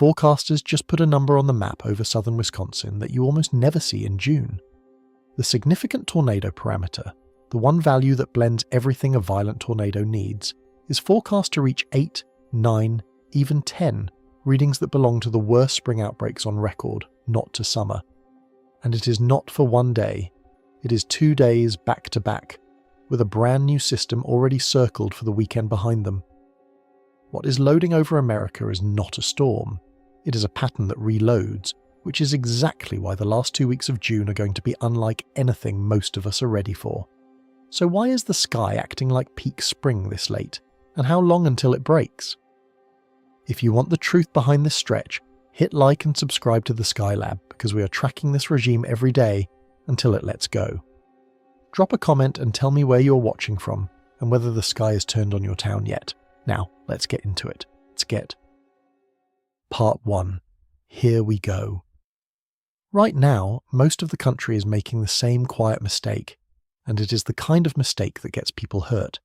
forecasters just put a number on the map over southern Wisconsin that you almost never see in June. The significant tornado parameter, the one value that blends everything a violent tornado needs, is forecast to reach 8, 9, even 10, readings that belong to the worst spring outbreaks on record, not to summer. And it is not for one day, it is 2 days back to back, with a brand new system already circled for the weekend behind them. What is loading over America is not a storm, it is a pattern that reloads, which is exactly why the last 2 weeks of June are going to be unlike anything most of us are ready for. So why is the sky acting like peak spring this late, and how long until it breaks? If you want the truth behind this stretch, hit like and subscribe to the Sky Lab, because we are tracking this regime every day until it lets go. Drop a comment and tell me where you're watching from, and whether the sky has turned on your town yet. Now, let's get into it. Let's get Part 1. Here we go. Right now, most of the country is making the same quiet mistake, and it is the kind of mistake that gets people hurt.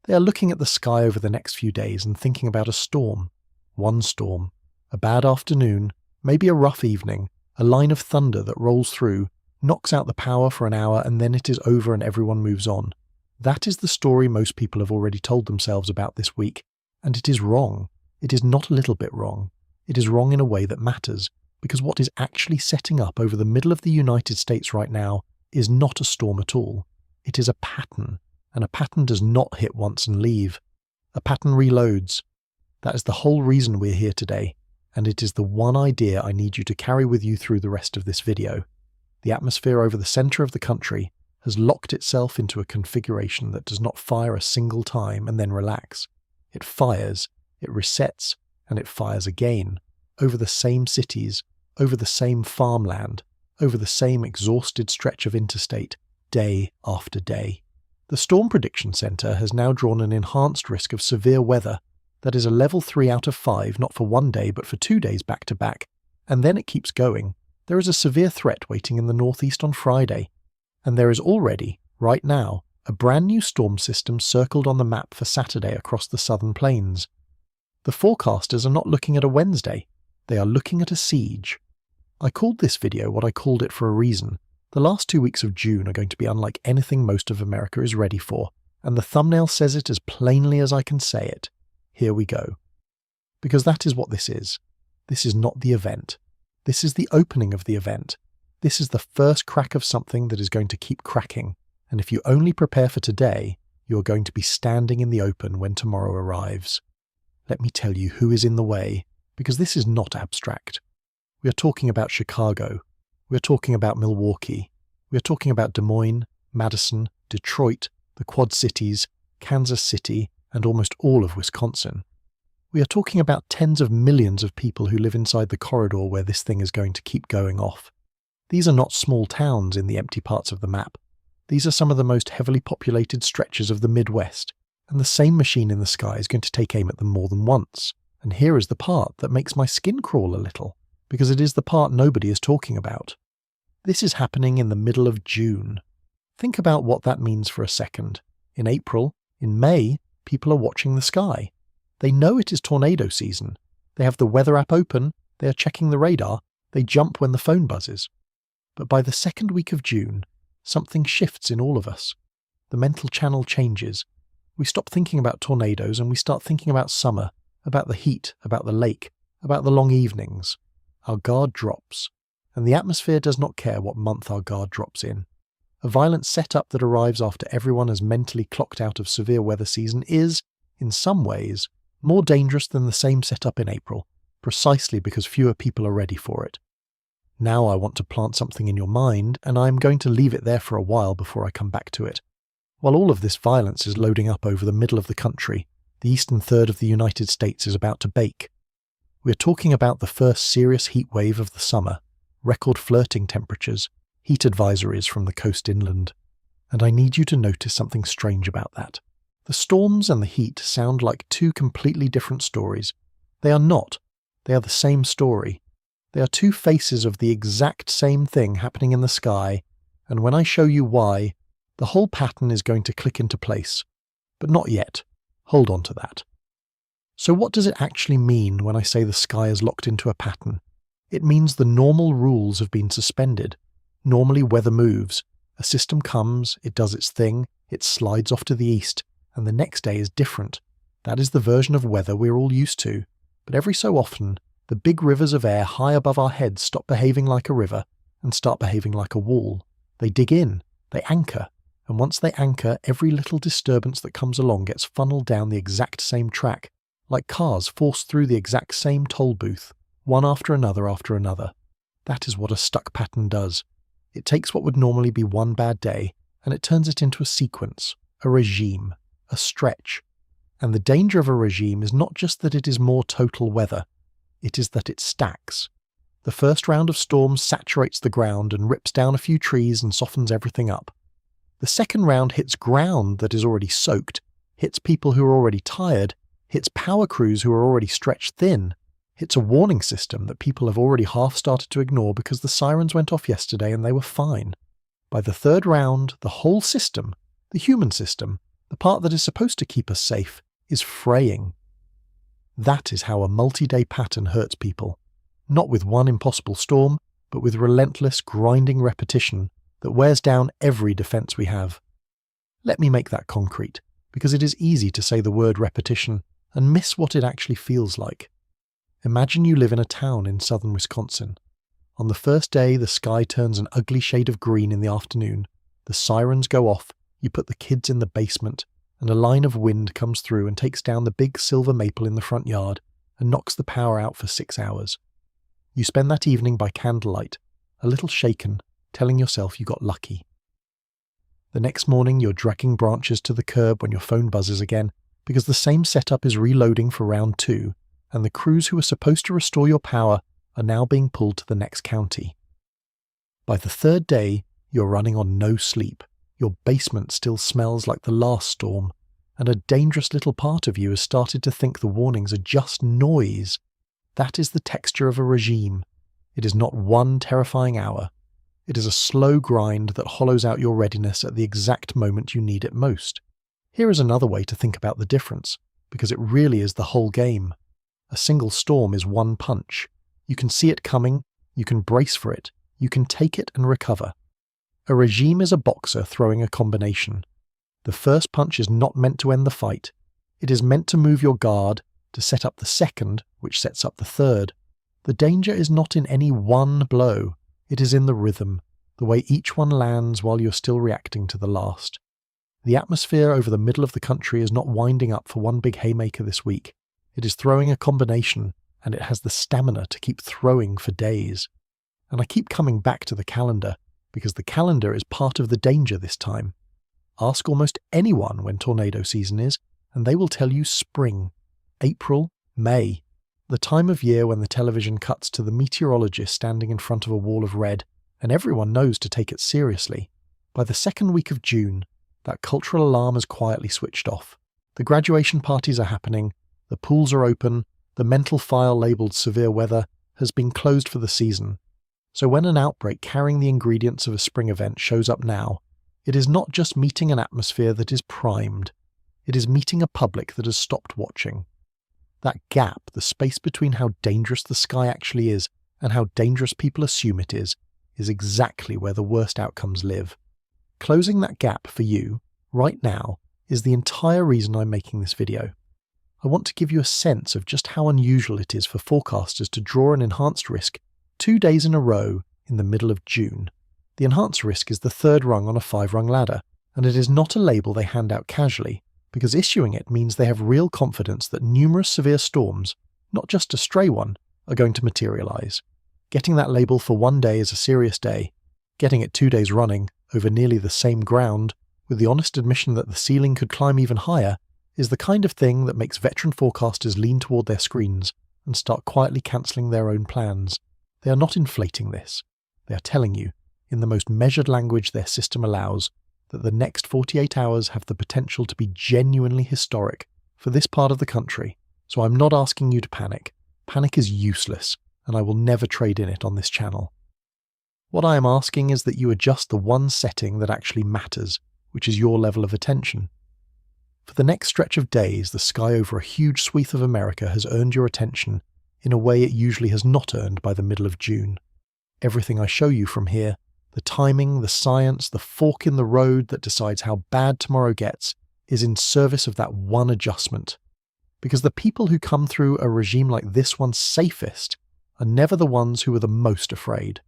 They are looking at the sky over the next few days and thinking about a storm. One storm. A bad afternoon, maybe a rough evening, a line of thunder that rolls through, knocks out the power for an hour, and then it is over and everyone moves on. That is the story most people have already told themselves about this week, and it is wrong. It is not a little bit wrong. It is wrong in a way that matters, because what is actually setting up over the middle of the United States right now is not a storm at all. It is a pattern, and a pattern does not hit once and leave. A pattern reloads. That is the whole reason we're here today, and it is the one idea I need you to carry with you through the rest of this video. The atmosphere over the centre of the country has locked itself into a configuration that does not fire a single time and then relax. It fires, it resets, and it fires again, over the same cities, over the same farmland, over the same exhausted stretch of interstate, day after day. The Storm Prediction Centre has now drawn an enhanced risk of severe weather that is a level 3 out of 5, not for 1 day but for 2 days back to back, and then it keeps going. There is a severe threat waiting in the northeast on Friday, and there is already, right now, a brand new storm system circled on the map for Saturday across the southern plains. The forecasters are not looking at a Wednesday, they are looking at a siege. I called this video what I called it for a reason. The last 2 weeks of June are going to be unlike anything most of America is ready for, and the thumbnail says it as plainly as I can say it. Here we go. Because that is what this is. This is not the event. This is the opening of the event. This is the first crack of something that is going to keep cracking, and if you only prepare for today, you are going to be standing in the open when tomorrow arrives. Let me tell you who is in the way, because this is not abstract. We are talking about Chicago. We are talking about Milwaukee. We are talking about Des Moines, Madison, Detroit, the Quad Cities, Kansas City, and almost all of Wisconsin. We are talking about tens of millions of people who live inside the corridor where this thing is going to keep going off. These are not small towns in the empty parts of the map. These are some of the most heavily populated stretches of the Midwest, and the same machine in the sky is going to take aim at them more than once. And here is the part that makes my skin crawl a little, because it is the part nobody is talking about. This is happening in the middle of June. Think about what that means for a second. In April, in May, people are watching the sky. They know it is tornado season. They have the weather app open, they are checking the radar, they jump when the phone buzzes. But by the second week of June, something shifts in all of us. The mental channel changes. We stop thinking about tornadoes and we start thinking about summer, about the heat, about the lake, about the long evenings. Our guard drops, and the atmosphere does not care what month our guard drops in. A violent setup that arrives after everyone has mentally clocked out of severe weather season is, in some ways, more dangerous than the same setup in April, precisely because fewer people are ready for it. Now I want to plant something in your mind, and I am going to leave it there for a while before I come back to it. While all of this violence is loading up over the middle of the country, the eastern third of the United States is about to bake. We are talking about the first serious heat wave of the summer, record flirting temperatures, heat advisories from the coast inland. And I need you to notice something strange about that. The storms and the heat sound like two completely different stories. They are not. They are the same story. They are two faces of the exact same thing happening in the sky, and when I show you why, the whole pattern is going to click into place. But not yet. Hold on to that. So what does it actually mean when I say the sky is locked into a pattern? It means the normal rules have been suspended. Normally weather moves. A system comes, it does its thing, it slides off to the east, and the next day is different. That is the version of weather we're all used to. But every so often, the big rivers of air high above our heads stop behaving like a river and start behaving like a wall. They dig in, they anchor, and once they anchor, every little disturbance that comes along gets funneled down the exact same track, like cars forced through the exact same toll booth, one after another after another. That is what a stuck pattern does. It takes what would normally be one bad day, and it turns it into a sequence, a regime, a stretch. And the danger of a regime is not just that it is more total weather, it is that it stacks. The first round of storms saturates the ground and rips down a few trees and softens everything up. The second round hits ground that is already soaked, hits people who are already tired, hits power crews who are already stretched thin, hits a warning system that people have already half started to ignore because the sirens went off yesterday and they were fine. By the third round, the whole system, the human system, the part that is supposed to keep us safe, is fraying. That is how a multi-day pattern hurts people. Not with one impossible storm, but with relentless, grinding repetition that wears down every defense we have. Let me make that concrete, because it is easy to say the word repetition and miss what it actually feels like. Imagine you live in a town in southern Wisconsin. On the first day, the sky turns an ugly shade of green in the afternoon, the sirens go off, you put the kids in the basement, and a line of wind comes through and takes down the big silver maple in the front yard and knocks the power out for 6 hours. You spend that evening by candlelight, a little shaken, telling yourself you got lucky. The next morning you're dragging branches to the curb when your phone buzzes again, because the same setup is reloading for round 2, and the crews who are supposed to restore your power are now being pulled to the next county. By the third day, you're running on no sleep. Your basement still smells like the last storm, and a dangerous little part of you has started to think the warnings are just noise. That is the texture of a regime. It is not one terrifying hour. It is a slow grind that hollows out your readiness at the exact moment you need it most. Here is another way to think about the difference, because it really is the whole game. A single storm is one punch. You can see it coming, you can brace for it, you can take it and recover. A regime is a boxer throwing a combination. The first punch is not meant to end the fight. It is meant to move your guard, to set up the second, which sets up the third. The danger is not in any one blow. It is in the rhythm, the way each one lands while you're still reacting to the last. The atmosphere over the middle of the country is not winding up for one big haymaker this week. It is throwing a combination, and it has the stamina to keep throwing for days. And I keep coming back to the calendar, because the calendar is part of the danger this time. Ask almost anyone when tornado season is, and they will tell you spring, April, May, the time of year when the television cuts to the meteorologist standing in front of a wall of red, and everyone knows to take it seriously. By the second week of June, that cultural alarm has quietly switched off. The graduation parties are happening, the pools are open, the mental file labelled severe weather has been closed for the season. So when an outbreak carrying the ingredients of a spring event shows up now, it is not just meeting an atmosphere that is primed, it is meeting a public that has stopped watching. That gap, the space between how dangerous the sky actually is and how dangerous people assume it is exactly where the worst outcomes live. Closing that gap for you, right now, is the entire reason I'm making this video. I want to give you a sense of just how unusual it is for forecasters to draw an enhanced risk 2 days in a row in the middle of June. The enhanced risk is the third rung on a 5-rung ladder, and it is not a label they hand out casually, because issuing it means they have real confidence that numerous severe storms, not just a stray one, are going to materialise. Getting that label for 1 day is a serious day. Getting it 2 days running, over nearly the same ground, with the honest admission that the ceiling could climb even higher, is the kind of thing that makes veteran forecasters lean toward their screens and start quietly cancelling their own plans. They are not inflating this. They are telling you, in the most measured language their system allows, that the next 48 hours have the potential to be genuinely historic for this part of the country. So I'm not asking you to panic. Panic is useless, and I will never trade in it on this channel. What I am asking is that you adjust the one setting that actually matters, which is your level of attention. For the next stretch of days, the sky over a huge swath of America has earned your attention in a way it usually has not earned by the middle of June. Everything I show you from here, the timing, the science, the fork in the road that decides how bad tomorrow gets, is in service of that one adjustment. Because the people who come through a regime like this one safest are never the ones who are the most afraid.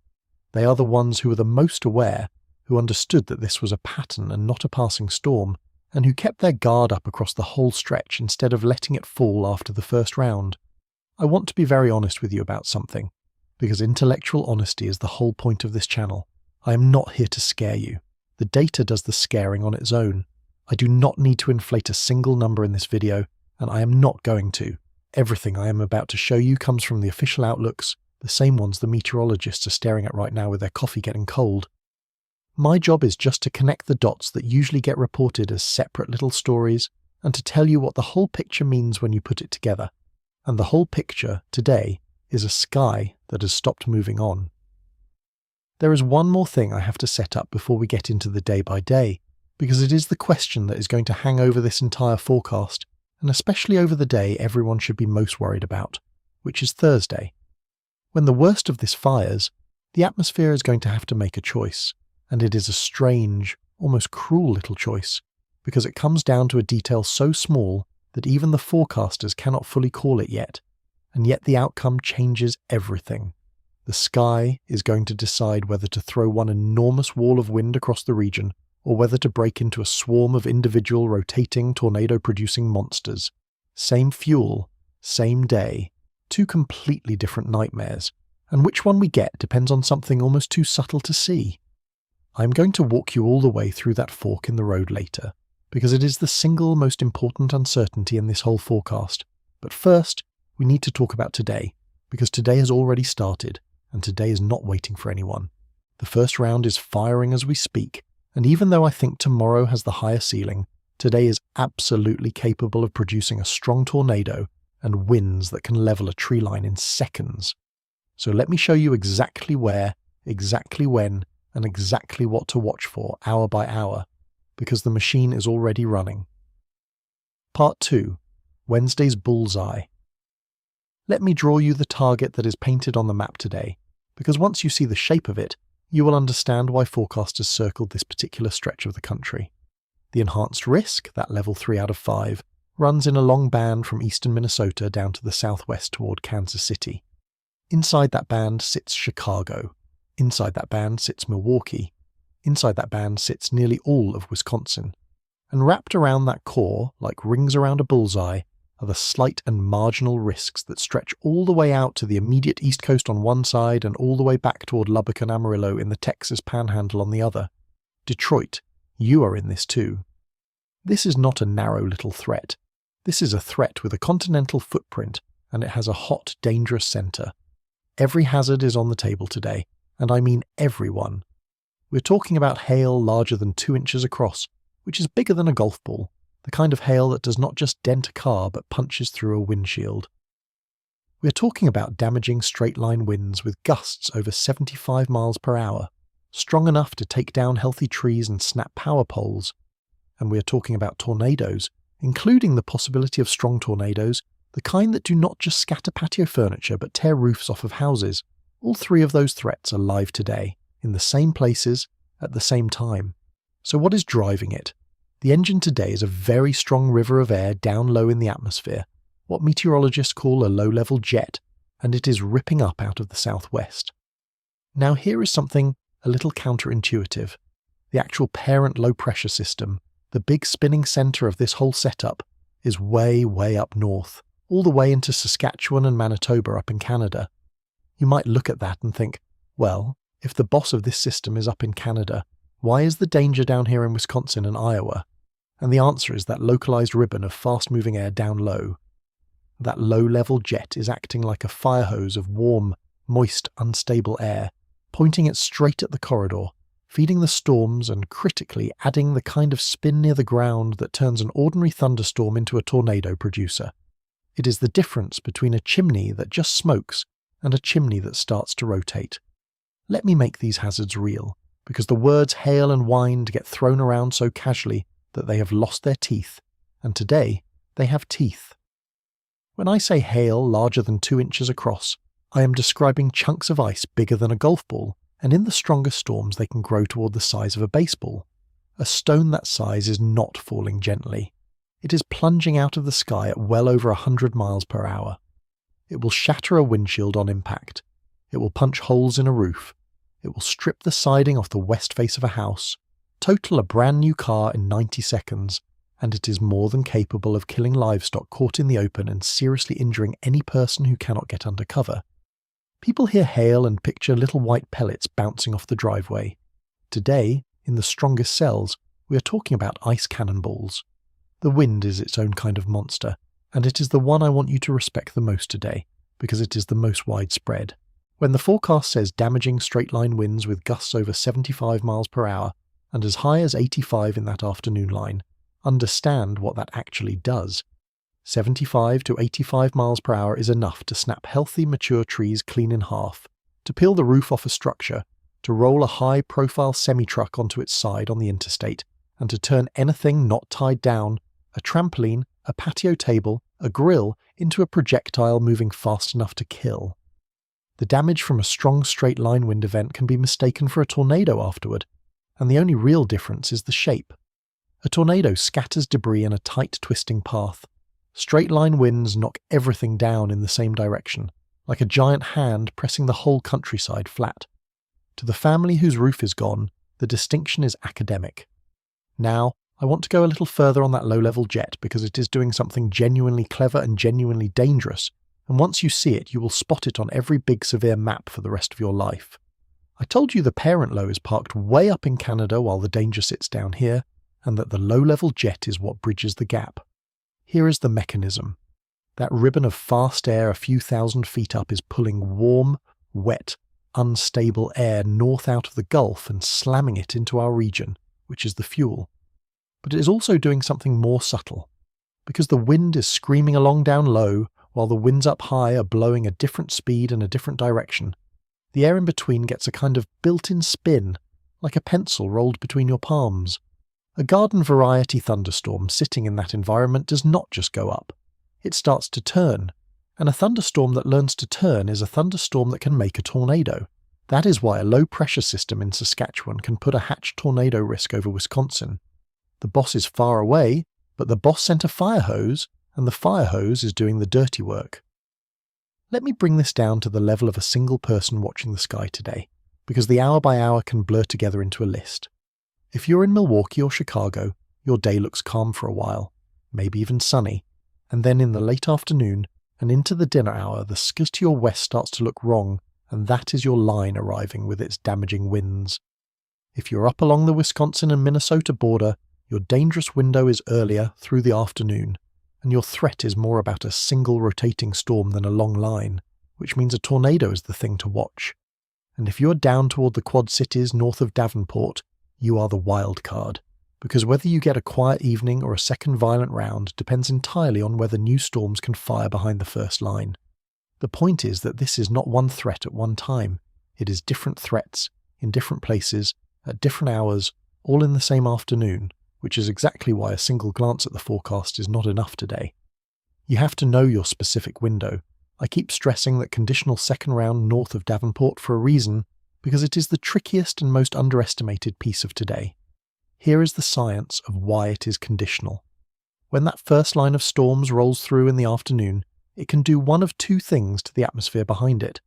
They are the ones who are the most aware, who understood that this was a pattern and not a passing storm, and who kept their guard up across the whole stretch instead of letting it fall after the first round. I want to be very honest with you about something, because intellectual honesty is the whole point of this channel. I am not here to scare you. The data does the scaring on its own. I do not need to inflate a single number in this video, and I am not going to. Everything I am about to show you comes from the official outlooks, the same ones the meteorologists are staring at right now with their coffee getting cold. My job is just to connect the dots that usually get reported as separate little stories, and to tell you what the whole picture means when you put it together. And the whole picture, today, is a sky that has stopped moving on. There is one more thing I have to set up before we get into the day by day, because it is the question that is going to hang over this entire forecast, and especially over the day everyone should be most worried about, which is Thursday. When the worst of this fires, the atmosphere is going to have to make a choice, and it is a strange, almost cruel little choice, because it comes down to a detail so small that even the forecasters cannot fully call it yet, and yet the outcome changes everything. The sky is going to decide whether to throw one enormous wall of wind across the region, or whether to break into a swarm of individual rotating tornado-producing monsters. Same fuel, same day, two completely different nightmares, and which one we get depends on something almost too subtle to see. I'm going to walk you all the way through that fork in the road later, because it is the single most important uncertainty in this whole forecast. But first, we need to talk about today, because today has already started, and today is not waiting for anyone. The first round is firing as we speak, and even though I think tomorrow has the higher ceiling, today is absolutely capable of producing a strong tornado and winds that can level a tree line in seconds. So let me show you exactly where, exactly when, and exactly what to watch for hour by hour, because the machine is already running. Part 2. Wednesday's Bullseye. Let me draw you the target that is painted on the map today, because once you see the shape of it, you will understand why forecasters circled this particular stretch of the country. The enhanced risk, that level 3 out of 5, runs in a long band from eastern Minnesota down to the southwest toward Kansas City. Inside that band sits Chicago. Inside that band sits Milwaukee. Inside that band sits nearly all of Wisconsin. And wrapped around that core, like rings around a bullseye, are the slight and marginal risks that stretch all the way out to the immediate east coast on one side and all the way back toward Lubbock and Amarillo in the Texas Panhandle on the other. Detroit, you are in this too. This is not a narrow little threat. This is a threat with a continental footprint, and it has a hot, dangerous center. Every hazard is on the table today, and I mean everyone. We're talking about hail larger than 2 inches across, which is bigger than a golf ball, the kind of hail that does not just dent a car but punches through a windshield. We're talking about damaging straight-line winds with gusts over 75 miles per hour, strong enough to take down healthy trees and snap power poles. And we're talking about tornadoes, including the possibility of strong tornadoes, the kind that do not just scatter patio furniture but tear roofs off of houses. All three of those threats are live today, in the same places, at the same time. So what is driving it? The engine today is a very strong river of air down low in the atmosphere, what meteorologists call a low-level jet, and it is ripping up out of the southwest. Now here is something a little counterintuitive. The actual parent low-pressure system, the big spinning center of this whole setup, is way, way up north, all the way into Saskatchewan and Manitoba up in Canada. You might look at that and think, well, if the boss of this system is up in Canada, why is the danger down here in Wisconsin and Iowa? And the answer is that localized ribbon of fast-moving air down low. That low-level jet is acting like a fire hose of warm, moist, unstable air, pointing it straight at the corridor, feeding the storms and critically adding the kind of spin near the ground that turns an ordinary thunderstorm into a tornado producer. It is the difference between a chimney that just smokes and a chimney that starts to rotate. Let me make these hazards real, because the words hail and wind get thrown around so casually that they have lost their teeth, and today they have teeth. When I say hail larger than 2 inches across, I am describing chunks of ice bigger than a golf ball, and in the strongest storms they can grow toward the size of a baseball. A stone that size is not falling gently. It is plunging out of the sky at well over 100 miles per hour. It will shatter a windshield on impact. It will punch holes in a roof. It will strip the siding off the west face of a house, total a brand new car in 90 seconds, and it is more than capable of killing livestock caught in the open and seriously injuring any person who cannot get under cover. People hear hail and picture little white pellets bouncing off the driveway. Today, in the strongest cells, we are talking about ice cannonballs. The wind is its own kind of monster, and it is the one I want you to respect the most today, because it is the most widespread. When the forecast says damaging straight-line winds with gusts over 75 miles per hour, and as high as 85 in that afternoon line, understand what that actually does. 75 to 85 miles per hour is enough to snap healthy, mature trees clean in half, to peel the roof off a structure, to roll a high-profile semi-truck onto its side on the interstate, and to turn anything not tied down, a trampoline, a patio table, a grill, into a projectile moving fast enough to kill. The damage from a strong straight-line wind event can be mistaken for a tornado afterward, and the only real difference is the shape. A tornado scatters debris in a tight, twisting path. Straight-line winds knock everything down in the same direction, like a giant hand pressing the whole countryside flat. To the family whose roof is gone, the distinction is academic. Now, I want to go a little further on that low-level jet because it is doing something genuinely clever and genuinely dangerous, and once you see it, you will spot it on every big severe map for the rest of your life. I told you the parent low is parked way up in Canada while the danger sits down here, and that the low-level jet is what bridges the gap. Here is the mechanism. That ribbon of fast air a few thousand feet up is pulling warm, wet, unstable air north out of the Gulf and slamming it into our region, which is the fuel. But it is also doing something more subtle. Because the wind is screaming along down low, while the winds up high are blowing a different speed and a different direction, the air in between gets a kind of built-in spin, like a pencil rolled between your palms. A garden variety thunderstorm sitting in that environment does not just go up. It starts to turn, and a thunderstorm that learns to turn is a thunderstorm that can make a tornado. That is why a low-pressure system in Saskatchewan can put a hatched tornado risk over Wisconsin. The boss is far away, but the boss sent a fire hose, and the fire hose is doing the dirty work. Let me bring this down to the level of a single person watching the sky today, because the hour by hour can blur together into a list. If you're in Milwaukee or Chicago, your day looks calm for a while, maybe even sunny, and then in the late afternoon and into the dinner hour, the skies to your west starts to look wrong, and that is your line arriving with its damaging winds. If you're up along the Wisconsin and Minnesota border, your dangerous window is earlier through the afternoon, and your threat is more about a single rotating storm than a long line, which means a tornado is the thing to watch. And if you're down toward the Quad Cities north of Davenport, you are the wild card, because whether you get a quiet evening or a second violent round depends entirely on whether new storms can fire behind the first line. The point is that this is not one threat at one time. It is different threats, in different places, at different hours, all in the same afternoon, which is exactly why a single glance at the forecast is not enough today. You have to know your specific window. I keep stressing that conditional second round north of Davenport for a reason, because it is the trickiest and most underestimated piece of today. Here is the science of why it is conditional. When that first line of storms rolls through in the afternoon, it can do one of two things to the atmosphere behind it.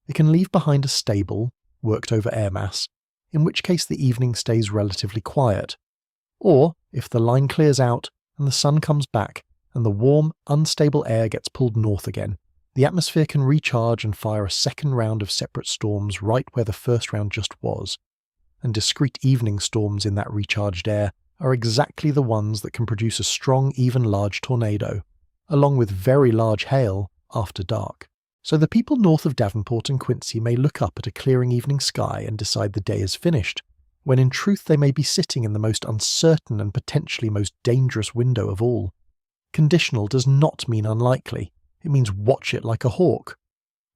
It can leave behind a stable, worked over air mass, in which case the evening stays relatively quiet. Or, if the line clears out and the sun comes back and the warm, unstable air gets pulled north again, the atmosphere can recharge and fire a second round of separate storms right where the first round just was. And discrete evening storms in that recharged air are exactly the ones that can produce a strong, even large tornado, along with very large hail after dark. So the people north of Davenport and Quincy may look up at a clearing evening sky and decide the day is finished, when in truth they may be sitting in the most uncertain and potentially most dangerous window of all. Conditional does not mean unlikely. It means watch it like a hawk.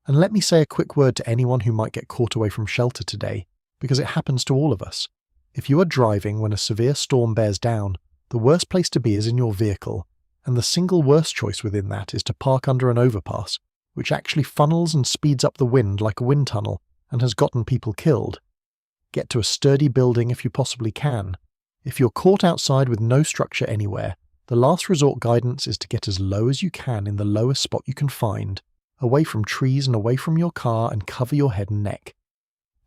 And let me say a quick word to anyone who might get caught away from shelter today, because it happens to all of us. If you are driving when a severe storm bears down, the worst place to be is in your vehicle, and the single worst choice within that is to park under an overpass, which actually funnels and speeds up the wind like a wind tunnel and has gotten people killed. Get to a sturdy building if you possibly can. If you're caught outside with no structure anywhere, the last resort guidance is to get as low as you can in the lowest spot you can find, away from trees and away from your car, and cover your head and neck.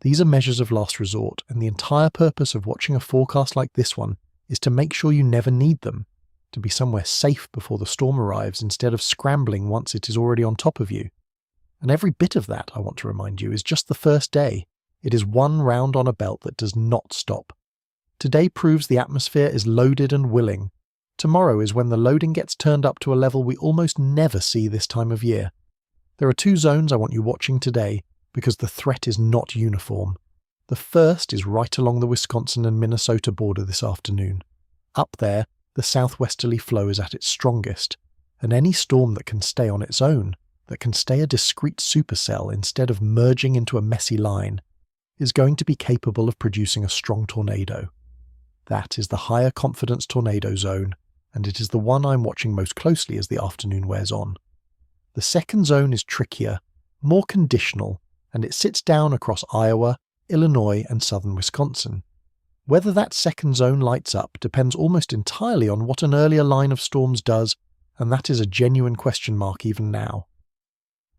These are measures of last resort, and the entire purpose of watching a forecast like this one is to make sure you never need them, to be somewhere safe before the storm arrives instead of scrambling once it is already on top of you. And every bit of that, I want to remind you, is just the first day. It is one round on a belt that does not stop. Today proves the atmosphere is loaded and willing. Tomorrow is when the loading gets turned up to a level we almost never see this time of year. There are two zones I want you watching today, because the threat is not uniform. The first is right along the Wisconsin and Minnesota border this afternoon. Up there, the southwesterly flow is at its strongest, and any storm that can stay on its own, that can stay a discrete supercell instead of merging into a messy line, is going to be capable of producing a strong tornado. That is the higher confidence tornado zone, and it is the one I'm watching most closely as the afternoon wears on. The second zone is trickier, more conditional, and it sits down across Iowa, Illinois, and southern Wisconsin. Whether that second zone lights up depends almost entirely on what an earlier line of storms does, and that is a genuine question mark even now.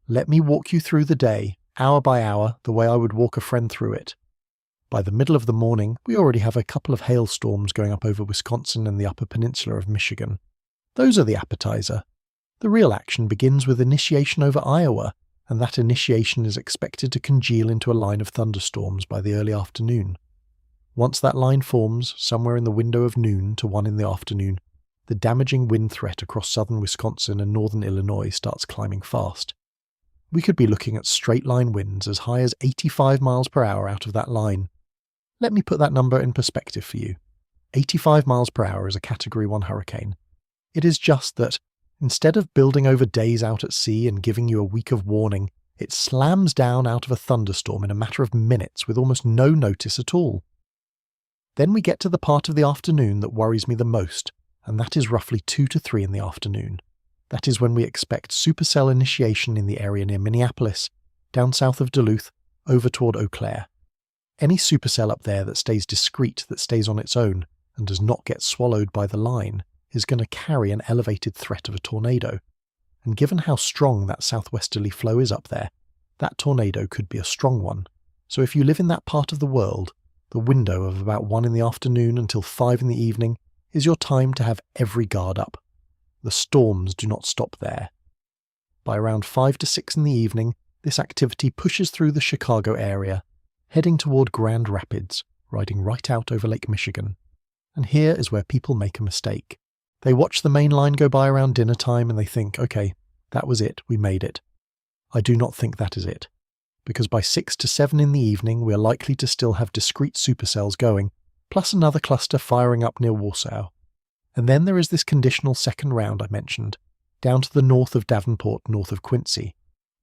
Let me walk you through the day, hour by hour, the way I would walk a friend through it. By the middle of the morning, we already have a couple of hailstorms going up over Wisconsin and the upper peninsula of Michigan. Those are the appetizer. The real action begins with initiation over Iowa, and that initiation is expected to congeal into a line of thunderstorms by the early afternoon. Once that line forms, somewhere in the window of noon to 1 in the afternoon, the damaging wind threat across southern Wisconsin and northern Illinois starts climbing fast. We could be looking at straight-line winds as high as 85 miles per hour out of that line. Let me put that number in perspective for you. 85 miles per hour is a Category 1 hurricane. It is just that, instead of building over days out at sea and giving you a week of warning, it slams down out of a thunderstorm in a matter of minutes with almost no notice at all. Then we get to the part of the afternoon that worries me the most, and that is roughly 2 to 3 in the afternoon. That is when we expect supercell initiation in the area near Minneapolis, down south of Duluth, over toward Eau Claire. Any supercell up there that stays discrete, that stays on its own, and does not get swallowed by the line, is going to carry an elevated threat of a tornado. And given how strong that southwesterly flow is up there, that tornado could be a strong one. So if you live in that part of the world, the window of about 1 in the afternoon until 5 in the evening is your time to have every guard up. The storms do not stop there. By around 5 to 6 in the evening, this activity pushes through the Chicago area, heading toward Grand Rapids, riding right out over Lake Michigan. And here is where people make a mistake. They watch the main line go by around dinner time and they think, okay, that was it, we made it. I do not think that is it, because by 6 to 7 in the evening we are likely to still have discrete supercells going, plus another cluster firing up near Warsaw. And then there is this conditional second round I mentioned, down to the north of Davenport, north of Quincy.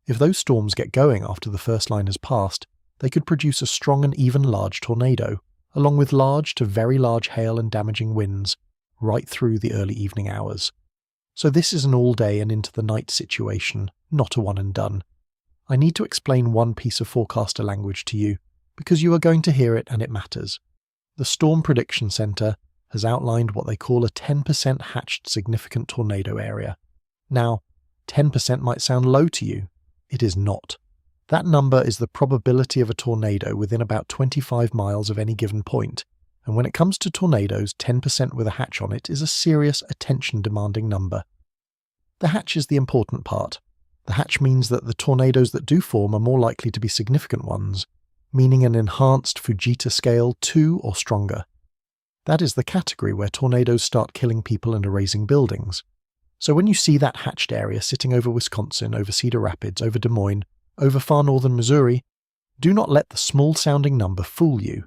If those storms get going after the first line has passed, they could produce a strong and even large tornado, along with large to very large hail and damaging winds, right through the early evening hours. So this is an all-day and into the night situation, not a one and done. I need to explain one piece of forecaster language to you, because you are going to hear it and it matters. The Storm Prediction Center has outlined what they call a 10% hatched significant tornado area. Now, 10% might sound low to you. It is not. That number is the probability of a tornado within about 25 miles of any given point, and when it comes to tornadoes, 10% with a hatch on it is a serious, attention-demanding number. The hatch is the important part. The hatch means that the tornadoes that do form are more likely to be significant ones, meaning an enhanced Fujita scale 2 or stronger. That is the category where tornadoes start killing people and erasing buildings. So when you see that hatched area sitting over Wisconsin, over Cedar Rapids, over Des Moines, over far northern Missouri, do not let the small-sounding number fool you.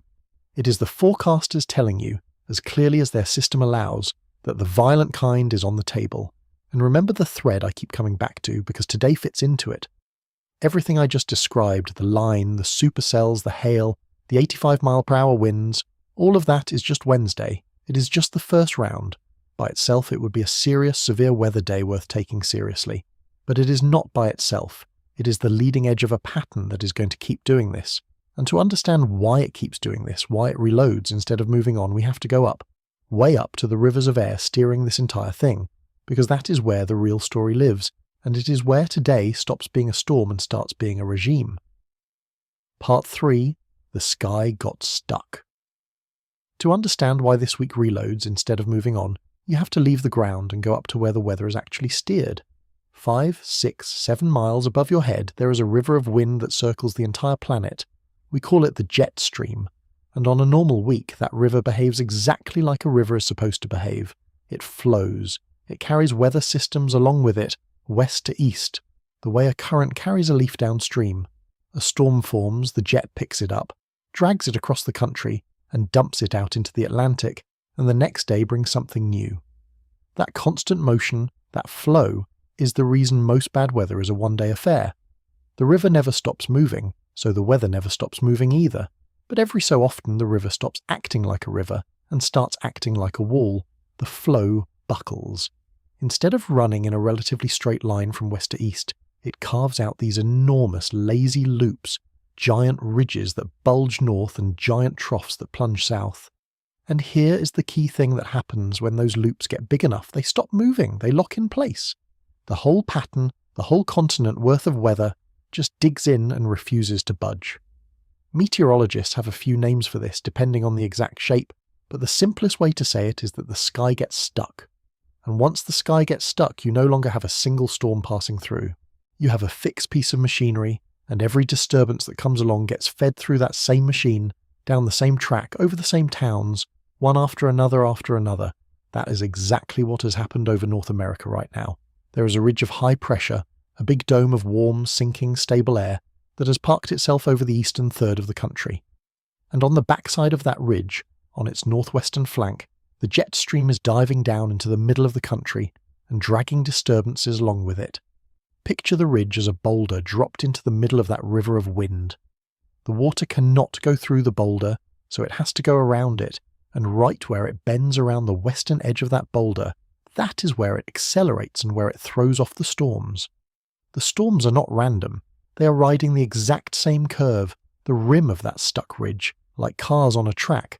It is the forecasters telling you, as clearly as their system allows, that the violent kind is on the table. And remember the thread I keep coming back to, because today fits into it. Everything I just described, the line, the supercells, the hail, the 85 mile per hour winds, all of that is just Wednesday. It is just the first round. By itself, it would be a serious, severe weather day worth taking seriously. But it is not by itself. It is the leading edge of a pattern that is going to keep doing this. And to understand why it keeps doing this, why it reloads instead of moving on, we have to go up, way up to the rivers of air steering this entire thing, because that is where the real story lives, and it is where today stops being a storm and starts being a regime. Part 3. The sky got stuck. To understand why this week reloads instead of moving on, you have to leave the ground and go up to where the weather is actually steered. 5, 6, 7 miles above your head, there is a river of wind that circles the entire planet. We call it the jet stream, and on a normal week that river behaves exactly like a river is supposed to behave. It flows. It carries weather systems along with it, west to east, the way a current carries a leaf downstream. A storm forms, the jet picks it up, drags it across the country, and dumps it out into the Atlantic, and the next day brings something new. That constant motion, that flow, is the reason most bad weather is a one-day affair. The river never stops moving, so the weather never stops moving either, but every so often the river stops acting like a river and starts acting like a wall. The flow buckles. Instead of running in a relatively straight line from west to east, it carves out these enormous lazy loops, giant ridges that bulge north and giant troughs that plunge south. And here is the key thing that happens when those loops get big enough. They stop moving, they lock in place. The whole pattern, the whole continent worth of weather, just digs in and refuses to budge. Meteorologists have a few names for this depending on the exact shape, but the simplest way to say it is that the sky gets stuck. And once the sky gets stuck, you no longer have a single storm passing through. You have a fixed piece of machinery, and every disturbance that comes along gets fed through that same machine, down the same track, over the same towns, one after another after another. That is exactly what has happened over North America right now. There is a ridge of high pressure, a big dome of warm, sinking, stable air that has parked itself over the eastern third of the country. And on the backside of that ridge, on its northwestern flank, the jet stream is diving down into the middle of the country and dragging disturbances along with it. Picture the ridge as a boulder dropped into the middle of that river of wind. The water cannot go through the boulder, so it has to go around it, and right where it bends around the western edge of that boulder, that is where it accelerates and where it throws off the storms. The storms are not random. They are riding the exact same curve, the rim of that stuck ridge, like cars on a track.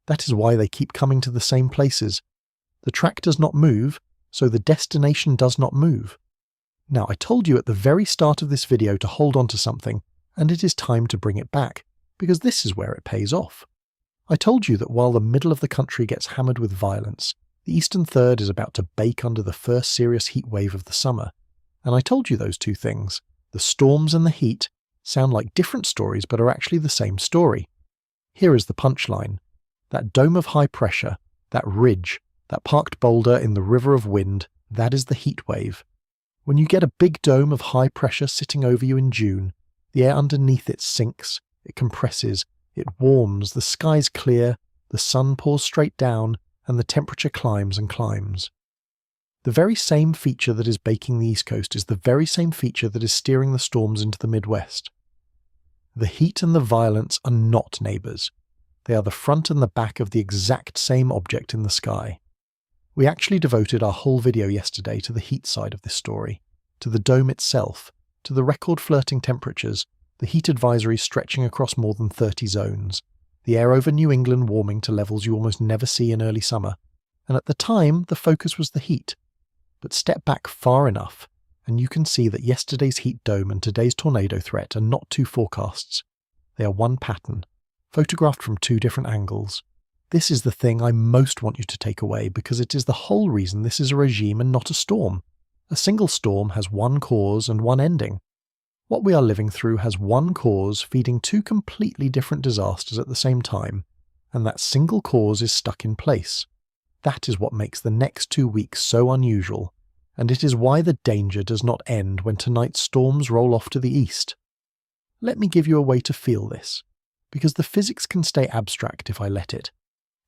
That is why they keep coming to the same places. The track does not move, so the destination does not move. Now, I told you at the very start of this video to hold on to something, and it is time to bring it back, because this is where it pays off. I told you that while the middle of the country gets hammered with violence, the eastern third is about to bake under the first serious heat wave of the summer. And I told you those two things. The storms and the heat sound like different stories but are actually the same story. Here is the punchline. That dome of high pressure, that ridge, that parked boulder in the river of wind, that is the heat wave. When you get a big dome of high pressure sitting over you in June, the air underneath it sinks, it compresses, it warms, the sky's clear, the sun pours straight down, and the temperature climbs and climbs. The very same feature that is baking the East Coast is the very same feature that is steering the storms into the Midwest. The heat and the violence are not neighbours. They are the front and the back of the exact same object in the sky. We actually devoted our whole video yesterday to the heat side of this story, to the dome itself, to the record-flirting temperatures, the heat advisories stretching across more than 30 zones, the air over New England warming to levels you almost never see in early summer, and at the time the focus was the heat. But step back far enough, and you can see that yesterday's heat dome and today's tornado threat are not two forecasts. They are one pattern, photographed from two different angles. This is the thing I most want you to take away because it is the whole reason this is a regime and not a storm. A single storm has one cause and one ending. What we are living through has one cause feeding two completely different disasters at the same time, and that single cause is stuck in place. That is what makes the next 2 weeks so unusual, and it is why the danger does not end when tonight's storms roll off to the east. Let me give you a way to feel this, because the physics can stay abstract if I let it.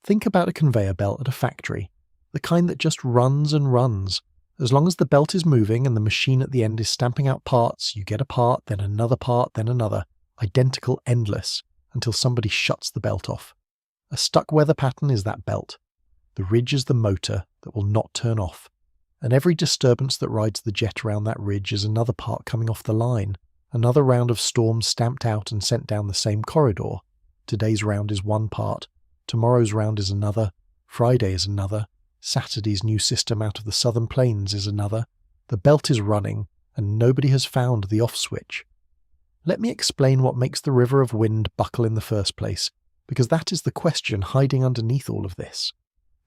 Think about a conveyor belt at a factory, the kind that just runs and runs. As long as the belt is moving and the machine at the end is stamping out parts, you get a part, then another, identical, endless, until somebody shuts the belt off. A stuck weather pattern is that belt. The ridge is the motor, that will not turn off. And every disturbance that rides the jet around that ridge is another part coming off the line, another round of storms stamped out and sent down the same corridor. Today's round is one part, tomorrow's round is another, Friday is another, Saturday's new system out of the southern plains is another. The belt is running, and nobody has found the off switch. Let me explain what makes the river of wind buckle in the first place, because that is the question hiding underneath all of this.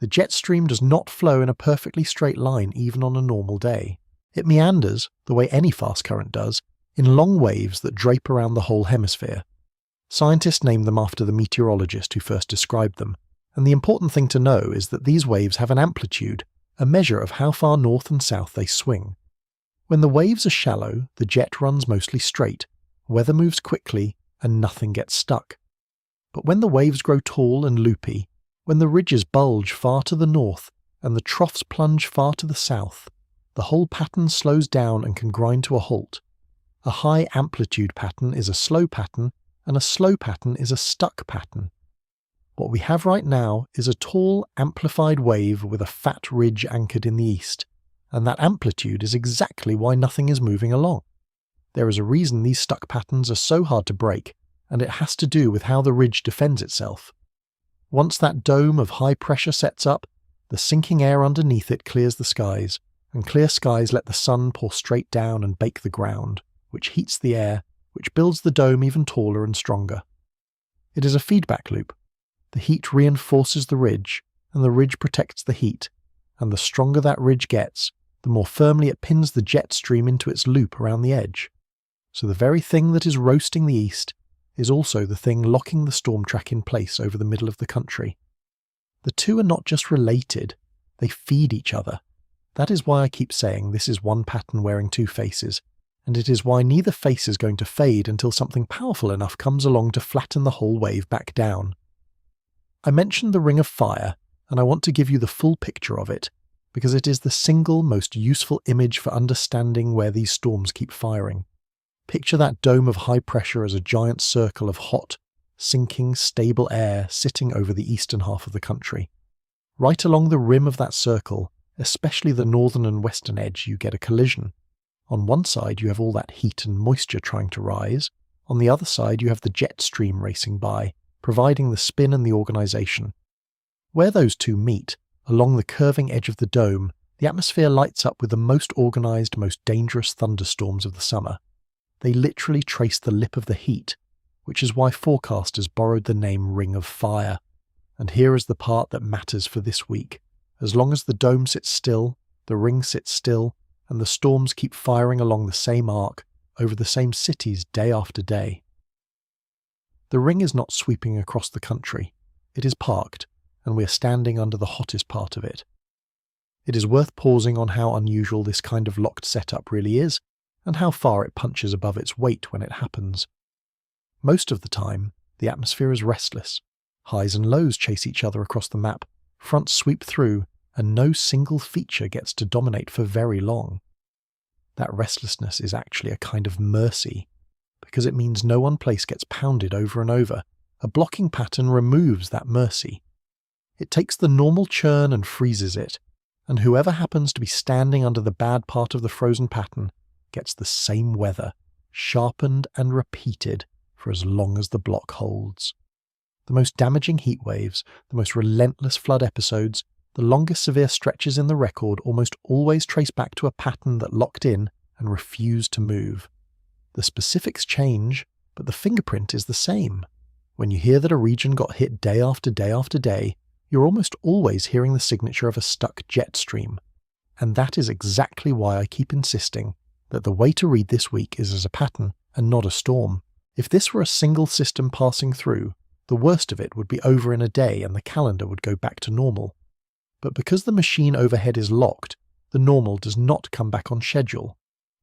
The jet stream does not flow in a perfectly straight line even on a normal day. It meanders, the way any fast current does, in long waves that drape around the whole hemisphere. Scientists name them after the meteorologist who first described them, and the important thing to know is that these waves have an amplitude, a measure of how far north and south they swing. When the waves are shallow, the jet runs mostly straight, weather moves quickly, and nothing gets stuck. But when the waves grow tall and loopy, when the ridges bulge far to the north and the troughs plunge far to the south, the whole pattern slows down and can grind to a halt. A high amplitude pattern is a slow pattern, and a slow pattern is a stuck pattern. What we have right now is a tall, amplified wave with a fat ridge anchored in the east, and that amplitude is exactly why nothing is moving along. There is a reason these stuck patterns are so hard to break, and it has to do with how the ridge defends itself. Once that dome of high pressure sets up, the sinking air underneath it clears the skies, and clear skies let the sun pour straight down and bake the ground, which heats the air, which builds the dome even taller and stronger. It is a feedback loop. The heat reinforces the ridge, and the ridge protects the heat, and the stronger that ridge gets, the more firmly it pins the jet stream into its loop around the edge. So the very thing that is roasting the east is also the thing locking the storm track in place over the middle of the country. The two are not just related, they feed each other. That is why I keep saying this is one pattern wearing two faces, and it is why neither face is going to fade until something powerful enough comes along to flatten the whole wave back down. I mentioned the Ring of Fire, and I want to give you the full picture of it, because it is the single most useful image for understanding where these storms keep firing. Picture that dome of high pressure as a giant circle of hot, sinking, stable air sitting over the eastern half of the country. Right along the rim of that circle, especially the northern and western edge, you get a collision. On one side you have all that heat and moisture trying to rise, on the other side you have the jet stream racing by, providing the spin and the organisation. Where those two meet, along the curving edge of the dome, the atmosphere lights up with the most organised, most dangerous thunderstorms of the summer. They literally trace the lip of the heat, which is why forecasters borrowed the name Ring of Fire. And here is the part that matters for this week. As long as the dome sits still, the ring sits still, and the storms keep firing along the same arc, over the same cities day after day. The ring is not sweeping across the country. It is parked, and we are standing under the hottest part of it. It is worth pausing on how unusual this kind of locked setup really is, and how far it punches above its weight when it happens. Most of the time, the atmosphere is restless. Highs and lows chase each other across the map, fronts sweep through, and no single feature gets to dominate for very long. That restlessness is actually a kind of mercy, because it means no one place gets pounded over and over. A blocking pattern removes that mercy. It takes the normal churn and freezes it, and whoever happens to be standing under the bad part of the frozen pattern gets the same weather, sharpened and repeated for as long as the block holds. The most damaging heat waves, the most relentless flood episodes, the longest severe stretches in the record almost always trace back to a pattern that locked in and refused to move. The specifics change, but the fingerprint is the same. When you hear that a region got hit day after day after day, you're almost always hearing the signature of a stuck jet stream. And that is exactly why I keep insisting that the way to read this week is as a pattern and not a storm. If this were a single system passing through, the worst of it would be over in a day and the calendar would go back to normal. But because the machine overhead is locked, the normal does not come back on schedule.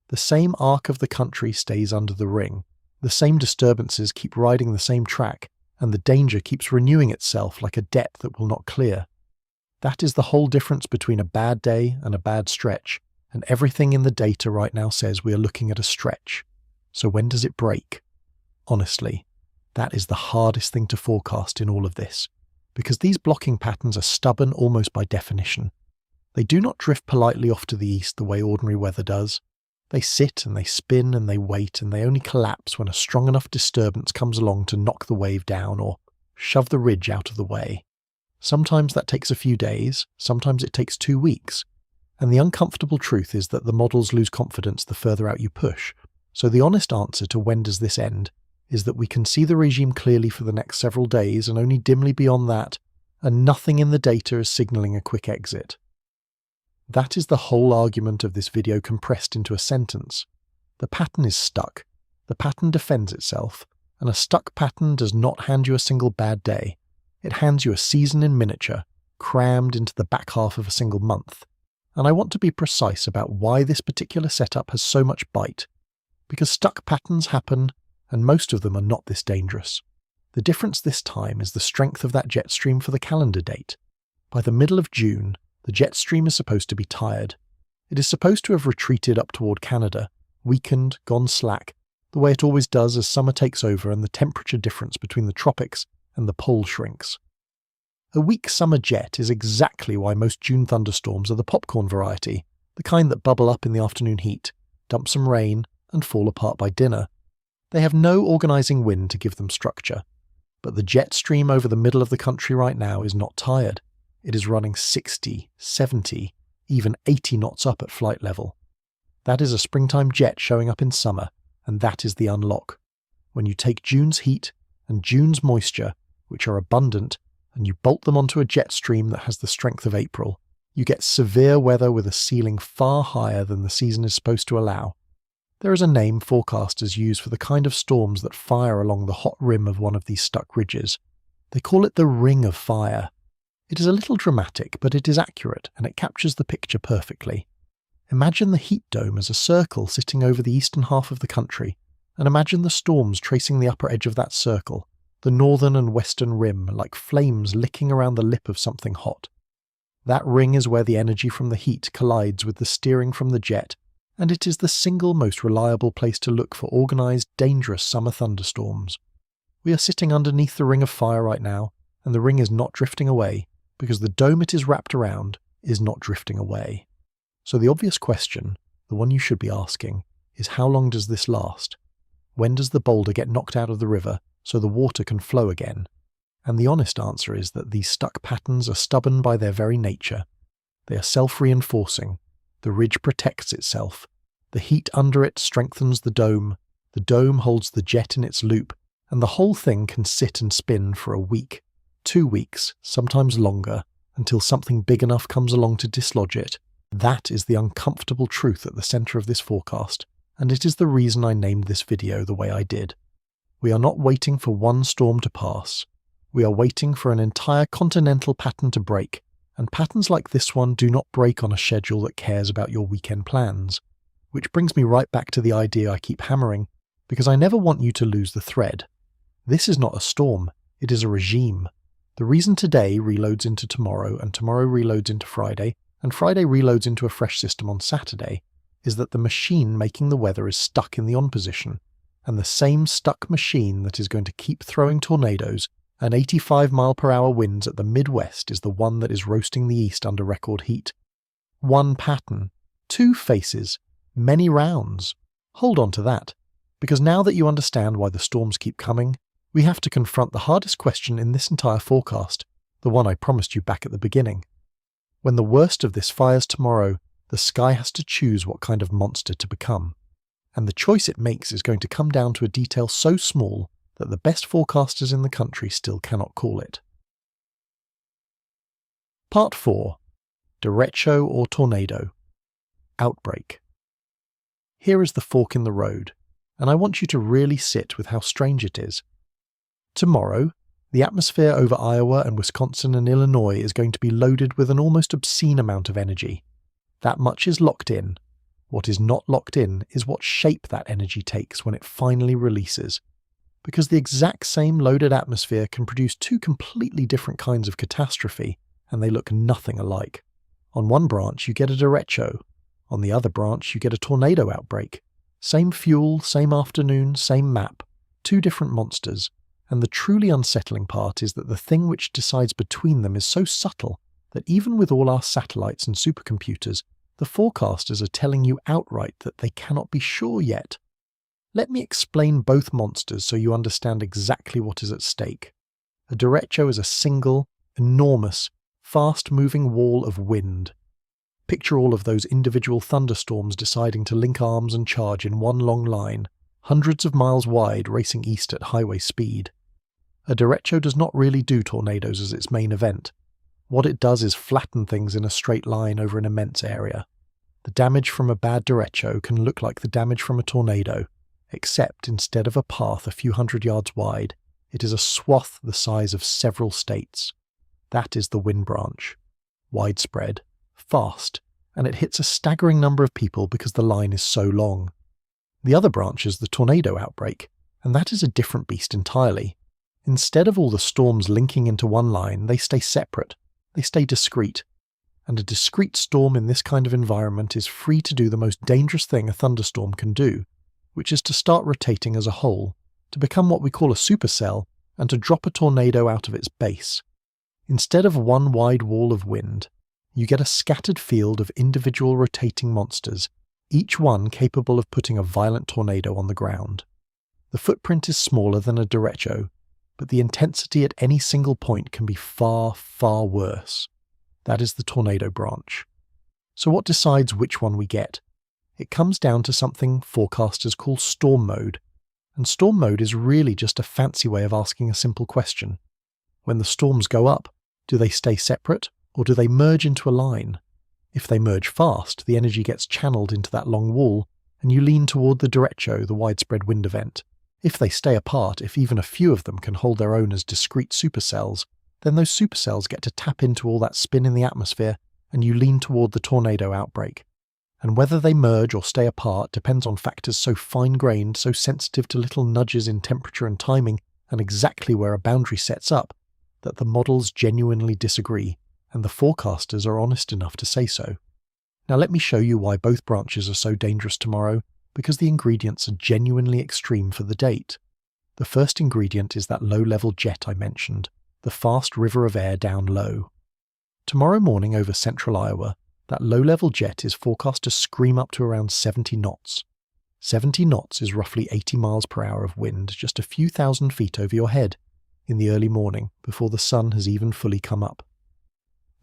The same arc of the country stays under the ring, the same disturbances keep riding the same track, and the danger keeps renewing itself like a debt that will not clear. That is the whole difference between a bad day and a bad stretch, and everything in the data right now says we are looking at a stretch. So when does it break? Honestly, that is the hardest thing to forecast in all of this, because these blocking patterns are stubborn almost by definition. They do not drift politely off to the east the way ordinary weather does. They sit and they spin and they wait, and they only collapse when a strong enough disturbance comes along to knock the wave down or shove the ridge out of the way. Sometimes that takes a few days, sometimes it takes 2 weeks. And the uncomfortable truth is that the models lose confidence the further out you push. So the honest answer to when does this end is that we can see the regime clearly for the next several days and only dimly beyond that, and nothing in the data is signalling a quick exit. That is the whole argument of this video compressed into a sentence. The pattern is stuck. The pattern defends itself, and a stuck pattern does not hand you a single bad day. It hands you a season in miniature, crammed into the back half of a single month. And I want to be precise about why this particular setup has so much bite. Because stuck patterns happen, and most of them are not this dangerous. The difference this time is the strength of that jet stream for the calendar date. By the middle of June, the jet stream is supposed to be tired. It is supposed to have retreated up toward Canada, weakened, gone slack, the way it always does as summer takes over and the temperature difference between the tropics and the pole shrinks. A weak summer jet is exactly why most June thunderstorms are the popcorn variety, the kind that bubble up in the afternoon heat, dump some rain, and fall apart by dinner. They have no organising wind to give them structure. But the jet stream over the middle of the country right now is not tired. It is running 60, 70, even 80 knots up at flight level. That is a springtime jet showing up in summer, and that is the unlock. When you take June's heat and June's moisture, which are abundant, and you bolt them onto a jet stream that has the strength of April, you get severe weather with a ceiling far higher than the season is supposed to allow. There is a name forecasters use for the kind of storms that fire along the hot rim of one of these stuck ridges. They call it the ring of fire. It is a little dramatic, but it is accurate, and it captures the picture perfectly. Imagine the heat dome as a circle sitting over the eastern half of the country, and imagine the storms tracing the upper edge of that circle, the northern and western rim like flames licking around the lip of something hot. That ring is where the energy from the heat collides with the steering from the jet, and it is the single most reliable place to look for organised, dangerous summer thunderstorms. We are sitting underneath the ring of fire right now, and the ring is not drifting away, because the dome it is wrapped around is not drifting away. So the obvious question, the one you should be asking, is how long does this last? When does the boulder get knocked out of the river so the water can flow again? And the honest answer is that these stuck patterns are stubborn by their very nature. They are self-reinforcing. The ridge protects itself. The heat under it strengthens the dome holds the jet in its loop, and the whole thing can sit and spin for a week, 2 weeks, sometimes longer, until something big enough comes along to dislodge it. That is the uncomfortable truth at the centre of this forecast, and it is the reason I named this video the way I did. We are not waiting for one storm to pass. We are waiting for an entire continental pattern to break, and patterns like this one do not break on a schedule that cares about your weekend plans. Which brings me right back to the idea I keep hammering, because I never want you to lose the thread. This is not a storm, it is a regime. The reason today reloads into tomorrow, and tomorrow reloads into Friday, and Friday reloads into a fresh system on Saturday, is that the machine making the weather is stuck in the on position, and the same stuck machine that is going to keep throwing tornadoes and 85-mile-per-hour winds at the Midwest is the one that is roasting the East under record heat. One pattern, 2 faces, many rounds. Hold on to that, because now that you understand why the storms keep coming, we have to confront the hardest question in this entire forecast, the one I promised you back at the beginning. When the worst of this fires tomorrow, the sky has to choose what kind of monster to become. And the choice it makes is going to come down to a detail so small that the best forecasters in the country still cannot call it. Part 4. Derecho or Tornado. Outbreak. Here is the fork in the road, and I want you to really sit with how strange it is. Tomorrow, the atmosphere over Iowa and Wisconsin and Illinois is going to be loaded with an almost obscene amount of energy. That much is locked in. What is not locked in is what shape that energy takes when it finally releases. Because the exact same loaded atmosphere can produce 2 completely different kinds of catastrophe, and they look nothing alike. On one branch you get a derecho. On the other branch you get a tornado outbreak. Same fuel, same afternoon, same map. 2 different monsters. And the truly unsettling part is that the thing which decides between them is so subtle that even with all our satellites and supercomputers, the forecasters are telling you outright that they cannot be sure yet. Let me explain both monsters so you understand exactly what is at stake. A derecho is a single, enormous, fast-moving wall of wind. Picture all of those individual thunderstorms deciding to link arms and charge in one long line, hundreds of miles wide, racing east at highway speed. A derecho does not really do tornadoes as its main event. What it does is flatten things in a straight line over an immense area. The damage from a bad derecho can look like the damage from a tornado, except instead of a path a few hundred yards wide, it is a swath the size of several states. That is the wind branch. Widespread, fast, and it hits a staggering number of people because the line is so long. The other branch is the tornado outbreak, and that is a different beast entirely. Instead of all the storms linking into one line, they stay separate. They stay discrete. And a discrete storm in this kind of environment is free to do the most dangerous thing a thunderstorm can do, which is to start rotating as a whole, to become what we call a supercell, and to drop a tornado out of its base. Instead of one wide wall of wind, you get a scattered field of individual rotating monsters, each one capable of putting a violent tornado on the ground. The footprint is smaller than a derecho, but the intensity at any single point can be far, far worse. That is the tornado branch. So what decides which one we get? It comes down to something forecasters call storm mode, and storm mode is really just a fancy way of asking a simple question. When the storms go up, do they stay separate, or do they merge into a line? If they merge fast, the energy gets channeled into that long wall, and you lean toward the derecho, the widespread wind event. If they stay apart, if even a few of them can hold their own as discrete supercells, then those supercells get to tap into all that spin in the atmosphere, and you lean toward the tornado outbreak. And whether they merge or stay apart depends on factors so fine-grained, so sensitive to little nudges in temperature and timing, and exactly where a boundary sets up, that the models genuinely disagree, and the forecasters are honest enough to say so. Now let me show you why both branches are so dangerous tomorrow, because the ingredients are genuinely extreme for the date. The first ingredient is that low-level jet I mentioned, the fast river of air down low. Tomorrow morning over central Iowa, that low-level jet is forecast to scream up to around 70 knots. 70 knots is roughly 80 miles per hour of wind just a few thousand feet over your head in the early morning before the sun has even fully come up.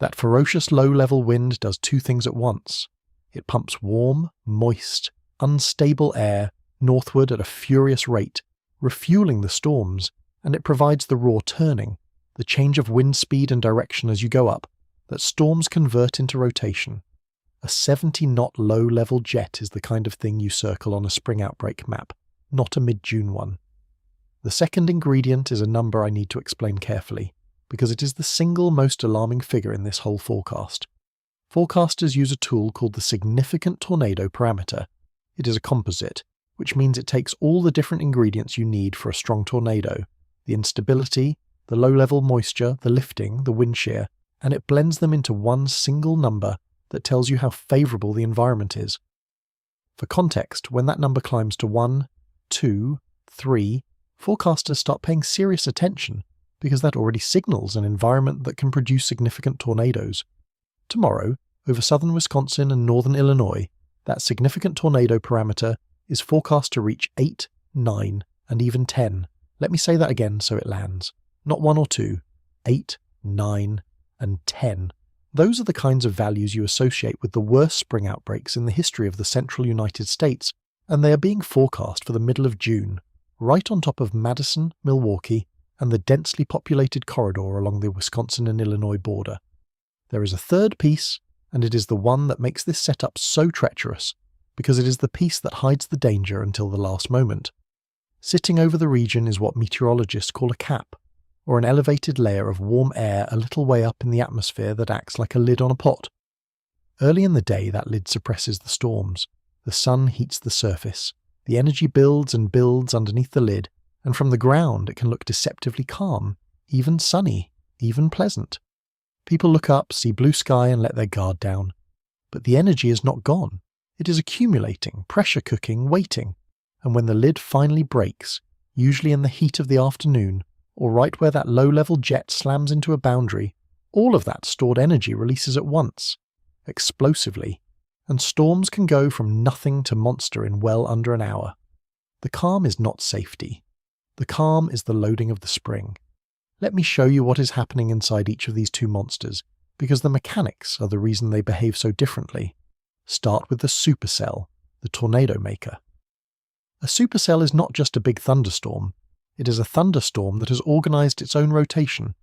That ferocious low-level wind does two things at once. It pumps warm, moist, unstable air northward at a furious rate, refueling the storms, and it provides the raw turning, the change of wind speed and direction as you go up, that storms convert into rotation. A 70-knot low-level jet is the kind of thing you circle on a spring outbreak map, not a mid-June one. The second ingredient is a number I need to explain carefully, because it is the single most alarming figure in this whole forecast. Forecasters use a tool called the significant tornado parameter. It is a composite, which means it takes all the different ingredients you need for a strong tornado, the instability, the low-level moisture, the lifting, the wind shear, and it blends them into one single number that tells you how favourable the environment is. For context, when that number climbs to 1, 2, 3, forecasters start paying serious attention because that already signals an environment that can produce significant tornadoes. Tomorrow, over southern Wisconsin and northern Illinois, that significant tornado parameter is forecast to reach 8, 9, and even 10. Let me say that again so it lands. Not 1 or 2, 8, 9, and 10. Those are the kinds of values you associate with the worst spring outbreaks in the history of the central United States, and they are being forecast for the middle of June, right on top of Madison, Milwaukee, and the densely populated corridor along the Wisconsin and Illinois border. There is a third piece, and it is the one that makes this setup so treacherous, because it is the piece that hides the danger until the last moment. Sitting over the region is what meteorologists call a cap, or an elevated layer of warm air a little way up in the atmosphere that acts like a lid on a pot. Early in the day, that lid suppresses the storms. The sun heats the surface. The energy builds and builds underneath the lid, and from the ground it can look deceptively calm, even sunny, even pleasant. People look up, see blue sky, and let their guard down. But the energy is not gone. It is accumulating, pressure cooking, waiting. And when the lid finally breaks, usually in the heat of the afternoon, or right where that low-level jet slams into a boundary, All of that stored energy releases at once, explosively, and storms can go from nothing to monster in well under an hour. The calm is not safety. The calm is the loading of the spring. Let me show you what is happening inside each of these two monsters, because the mechanics are the reason they behave so differently. Start with the supercell, the tornado maker. A supercell is not just a big thunderstorm. It is a thunderstorm that has organized its own rotation,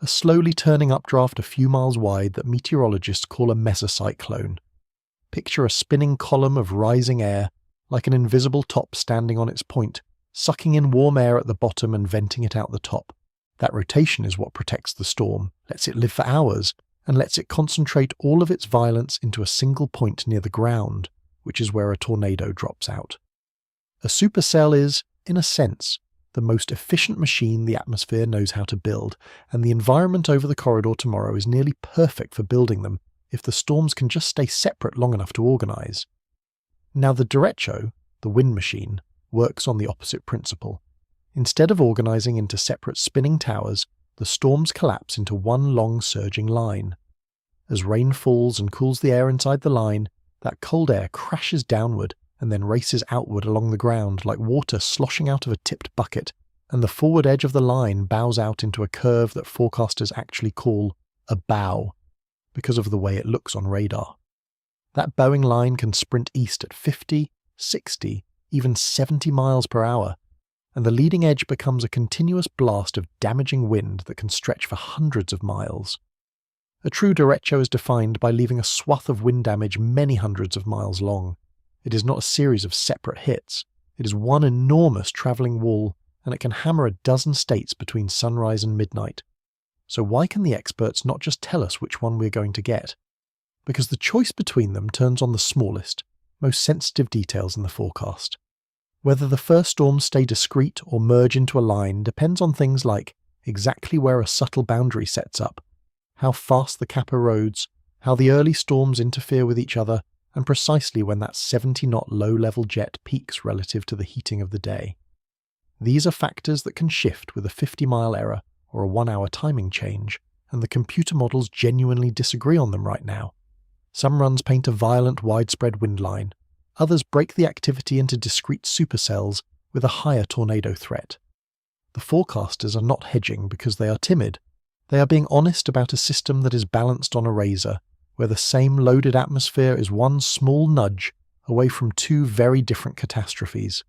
a slowly turning updraft a few miles wide that meteorologists call a mesocyclone. Picture a spinning column of rising air, like an invisible top standing on its point, sucking in warm air at the bottom and venting it out the top. That rotation is what protects the storm, lets it live for hours, and lets it concentrate all of its violence into a single point near the ground, which is where a tornado drops out. A supercell is, in a sense, the most efficient machine the atmosphere knows how to build, and the environment over the corridor tomorrow is nearly perfect for building them if the storms can just stay separate long enough to organize. Now the derecho, the wind machine, works on the opposite principle. Instead of organizing into separate spinning towers, the storms collapse into one long surging line. As rain falls and cools the air inside the line, that cold air crashes downward and then races outward along the ground like water sloshing out of a tipped bucket, and the forward edge of the line bows out into a curve that forecasters actually call a bow, because of the way it looks on radar. That bowing line can sprint east at 50, 60, even 70 miles per hour, and the leading edge becomes a continuous blast of damaging wind that can stretch for hundreds of miles. A true derecho is defined by leaving a swath of wind damage many hundreds of miles long. It is not a series of separate hits. It is one enormous travelling wall, and it can hammer a dozen states between sunrise and midnight. So why can the experts not just tell us which one we're going to get? Because the choice between them turns on the smallest, most sensitive details in the forecast. Whether the first storms stay discrete or merge into a line depends on things like exactly where a subtle boundary sets up, how fast the cap erodes, how the early storms interfere with each other, and precisely when that 70-knot low-level jet peaks relative to the heating of the day. These are factors that can shift with a 50-mile error or a 1-hour timing change, and the computer models genuinely disagree on them right now. Some runs paint a violent, widespread wind line. Others break the activity into discrete supercells with a higher tornado threat. The forecasters are not hedging because they are timid. They are being honest about a system that is balanced on a razor, where the same loaded atmosphere is one small nudge away from two very different catastrophes.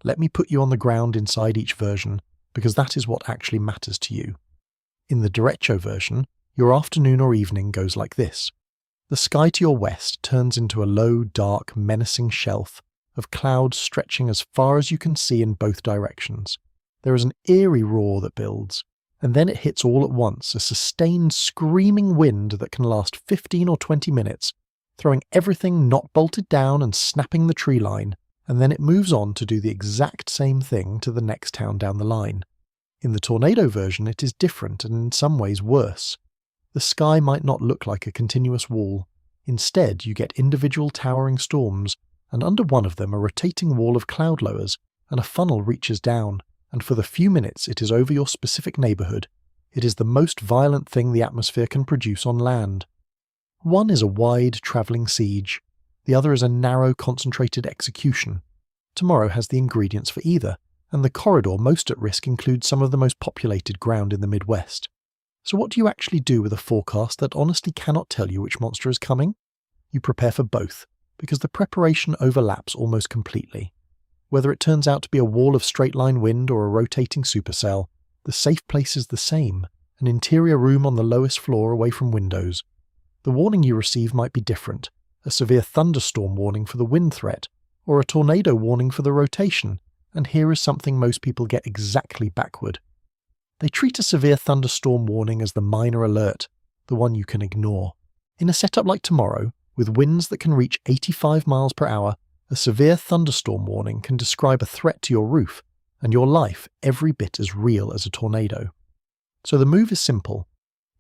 Let me put you on the ground inside each version, because that is what actually matters to you. In the derecho version, your afternoon or evening goes like this. The sky to your west turns into a low, dark, menacing shelf of clouds stretching as far as you can see in both directions. There is an eerie roar that builds, and then it hits all at once, a sustained screaming wind that can last 15 or 20 minutes, throwing everything not bolted down and snapping the tree line, and then it moves on to do the exact same thing to the next town down the line. In the tornado version it is different and in some ways worse. The sky might not look like a continuous wall. Instead, you get individual towering storms, and under one of them a rotating wall of cloud lowers, and a funnel reaches down, and for the few minutes it is over your specific neighbourhood. It is the most violent thing the atmosphere can produce on land. One is a wide, travelling siege. The other is a narrow, concentrated execution. Tomorrow has the ingredients for either, and the corridor most at risk includes some of the most populated ground in the Midwest. So what do you actually do with a forecast that honestly cannot tell you which monster is coming? You prepare for both, because the preparation overlaps almost completely. Whether it turns out to be a wall of straight-line wind or a rotating supercell, the safe place is the same, an interior room on the lowest floor away from windows. The warning you receive might be different, a severe thunderstorm warning for the wind threat, or a tornado warning for the rotation, and here is something most people get exactly backward. They treat a severe thunderstorm warning as the minor alert, the one you can ignore. In a setup like tomorrow, with winds that can reach 85 miles per hour, a severe thunderstorm warning can describe a threat to your roof, and your life every bit as real as a tornado. So the move is simple.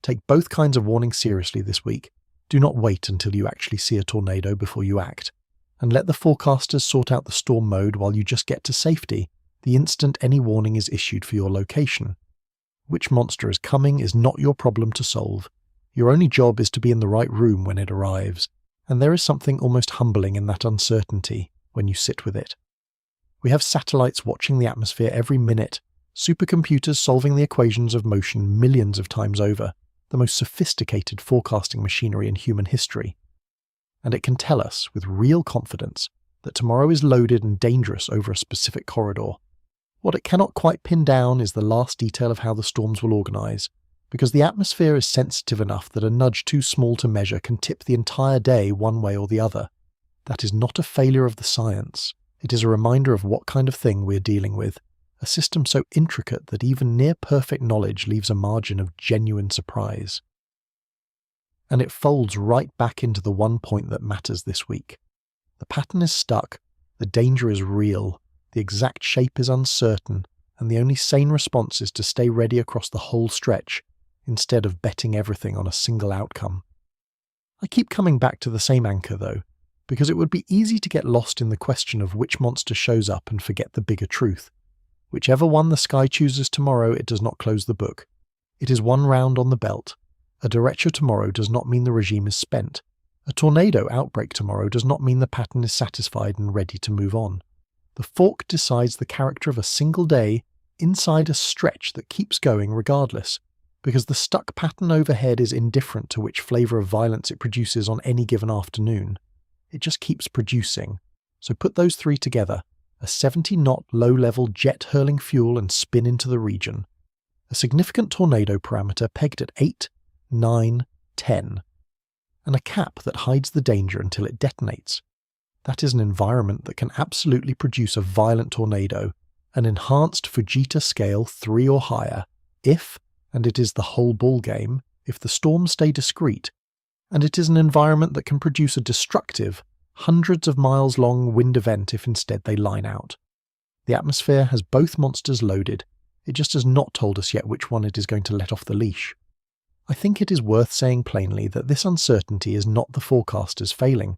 Take both kinds of warnings seriously this week. Do not wait until you actually see a tornado before you act. And let the forecasters sort out the storm mode while you just get to safety, the instant any warning is issued for your location. Which monster is coming is not your problem to solve. Your only job is to be in the right room when it arrives, and there is something almost humbling in that uncertainty when you sit with it. We have satellites watching the atmosphere every minute, supercomputers solving the equations of motion millions of times over, the most sophisticated forecasting machinery in human history. And it can tell us with real confidence that tomorrow is loaded and dangerous over a specific corridor. What it cannot quite pin down is the last detail of how the storms will organise, because the atmosphere is sensitive enough that a nudge too small to measure can tip the entire day one way or the other. That is not a failure of the science. It is a reminder of what kind of thing we're dealing with, a system so intricate that even near-perfect knowledge leaves a margin of genuine surprise. And it folds right back into the one point that matters this week. The pattern is stuck, the danger is real, the exact shape is uncertain, and the only sane response is to stay ready across the whole stretch, instead of betting everything on a single outcome. I keep coming back to the same anchor though, because it would be easy to get lost in the question of which monster shows up and forget the bigger truth. Whichever one the sky chooses tomorrow, it does not close the book. It is one round on the belt. A derecho tomorrow does not mean the regime is spent. A tornado outbreak tomorrow does not mean the pattern is satisfied and ready to move on. The fork decides the character of a single day inside a stretch that keeps going regardless, because the stuck pattern overhead is indifferent to which flavour of violence it produces on any given afternoon. It just keeps producing. So put those three together: a 70-knot low-level jet hurling fuel and spin into the region, a significant tornado parameter pegged at 8, 9, 10, and a cap that hides the danger until it detonates. That is an environment that can absolutely produce a violent tornado, an enhanced Fujita scale 3 or higher, if, and it is the whole ballgame, if the storms stay discreet, and it is an environment that can produce a destructive, hundreds of miles long wind event if instead they line out. The atmosphere has both monsters loaded, it just has not told us yet which one it is going to let off the leash. I think it is worth saying plainly that this uncertainty is not the forecasters failing.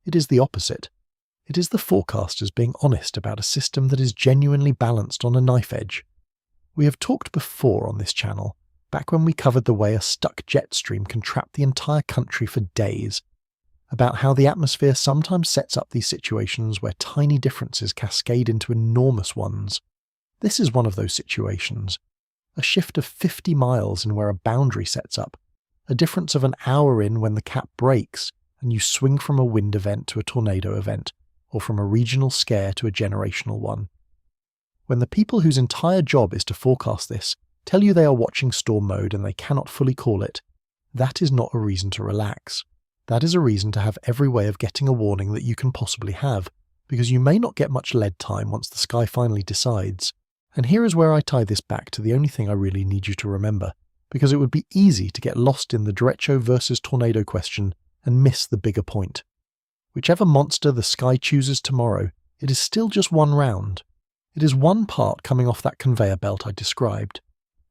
It is the opposite. It is the forecasters being honest about a system that is genuinely balanced on a knife edge. We have talked before on this channel, back when we covered the way a stuck jet stream can trap the entire country for days, about how the atmosphere sometimes sets up these situations where tiny differences cascade into enormous ones. This is one of those situations. A shift of 50 miles in where a boundary sets up, a difference of an hour in when the cap breaks and you swing from a wind event to a tornado event, or from a regional scare to a generational one. When the people whose entire job is to forecast this tell you they are watching storm mode and they cannot fully call it, that is not a reason to relax. That is a reason to have every way of getting a warning that you can possibly have, because you may not get much lead time once the sky finally decides. And here is where I tie this back to the only thing I really need you to remember, because it would be easy to get lost in the derecho versus tornado question and miss the bigger point. Whichever monster the sky chooses tomorrow, it is still just one round. It is one part coming off that conveyor belt I described.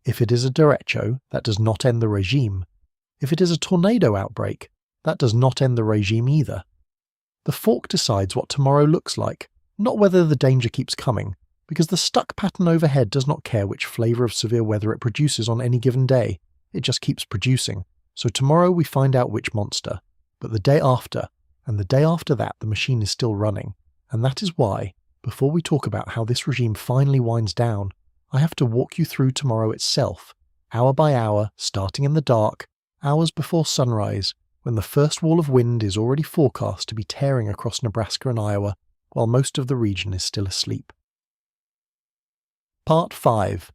If it is a derecho, that does not end the regime. If it is a tornado outbreak, that does not end the regime either. The fork decides what tomorrow looks like, not whether the danger keeps coming, because the stuck pattern overhead does not care which flavour of severe weather it produces on any given day. It just keeps producing. So tomorrow we find out which monster. But the day after, and the day after that, the machine is still running. And that is why, before we talk about how this regime finally winds down, I have to walk you through tomorrow itself, hour by hour, starting in the dark, hours before sunrise, when the first wall of wind is already forecast to be tearing across Nebraska and Iowa, while most of the region is still asleep. Part 5.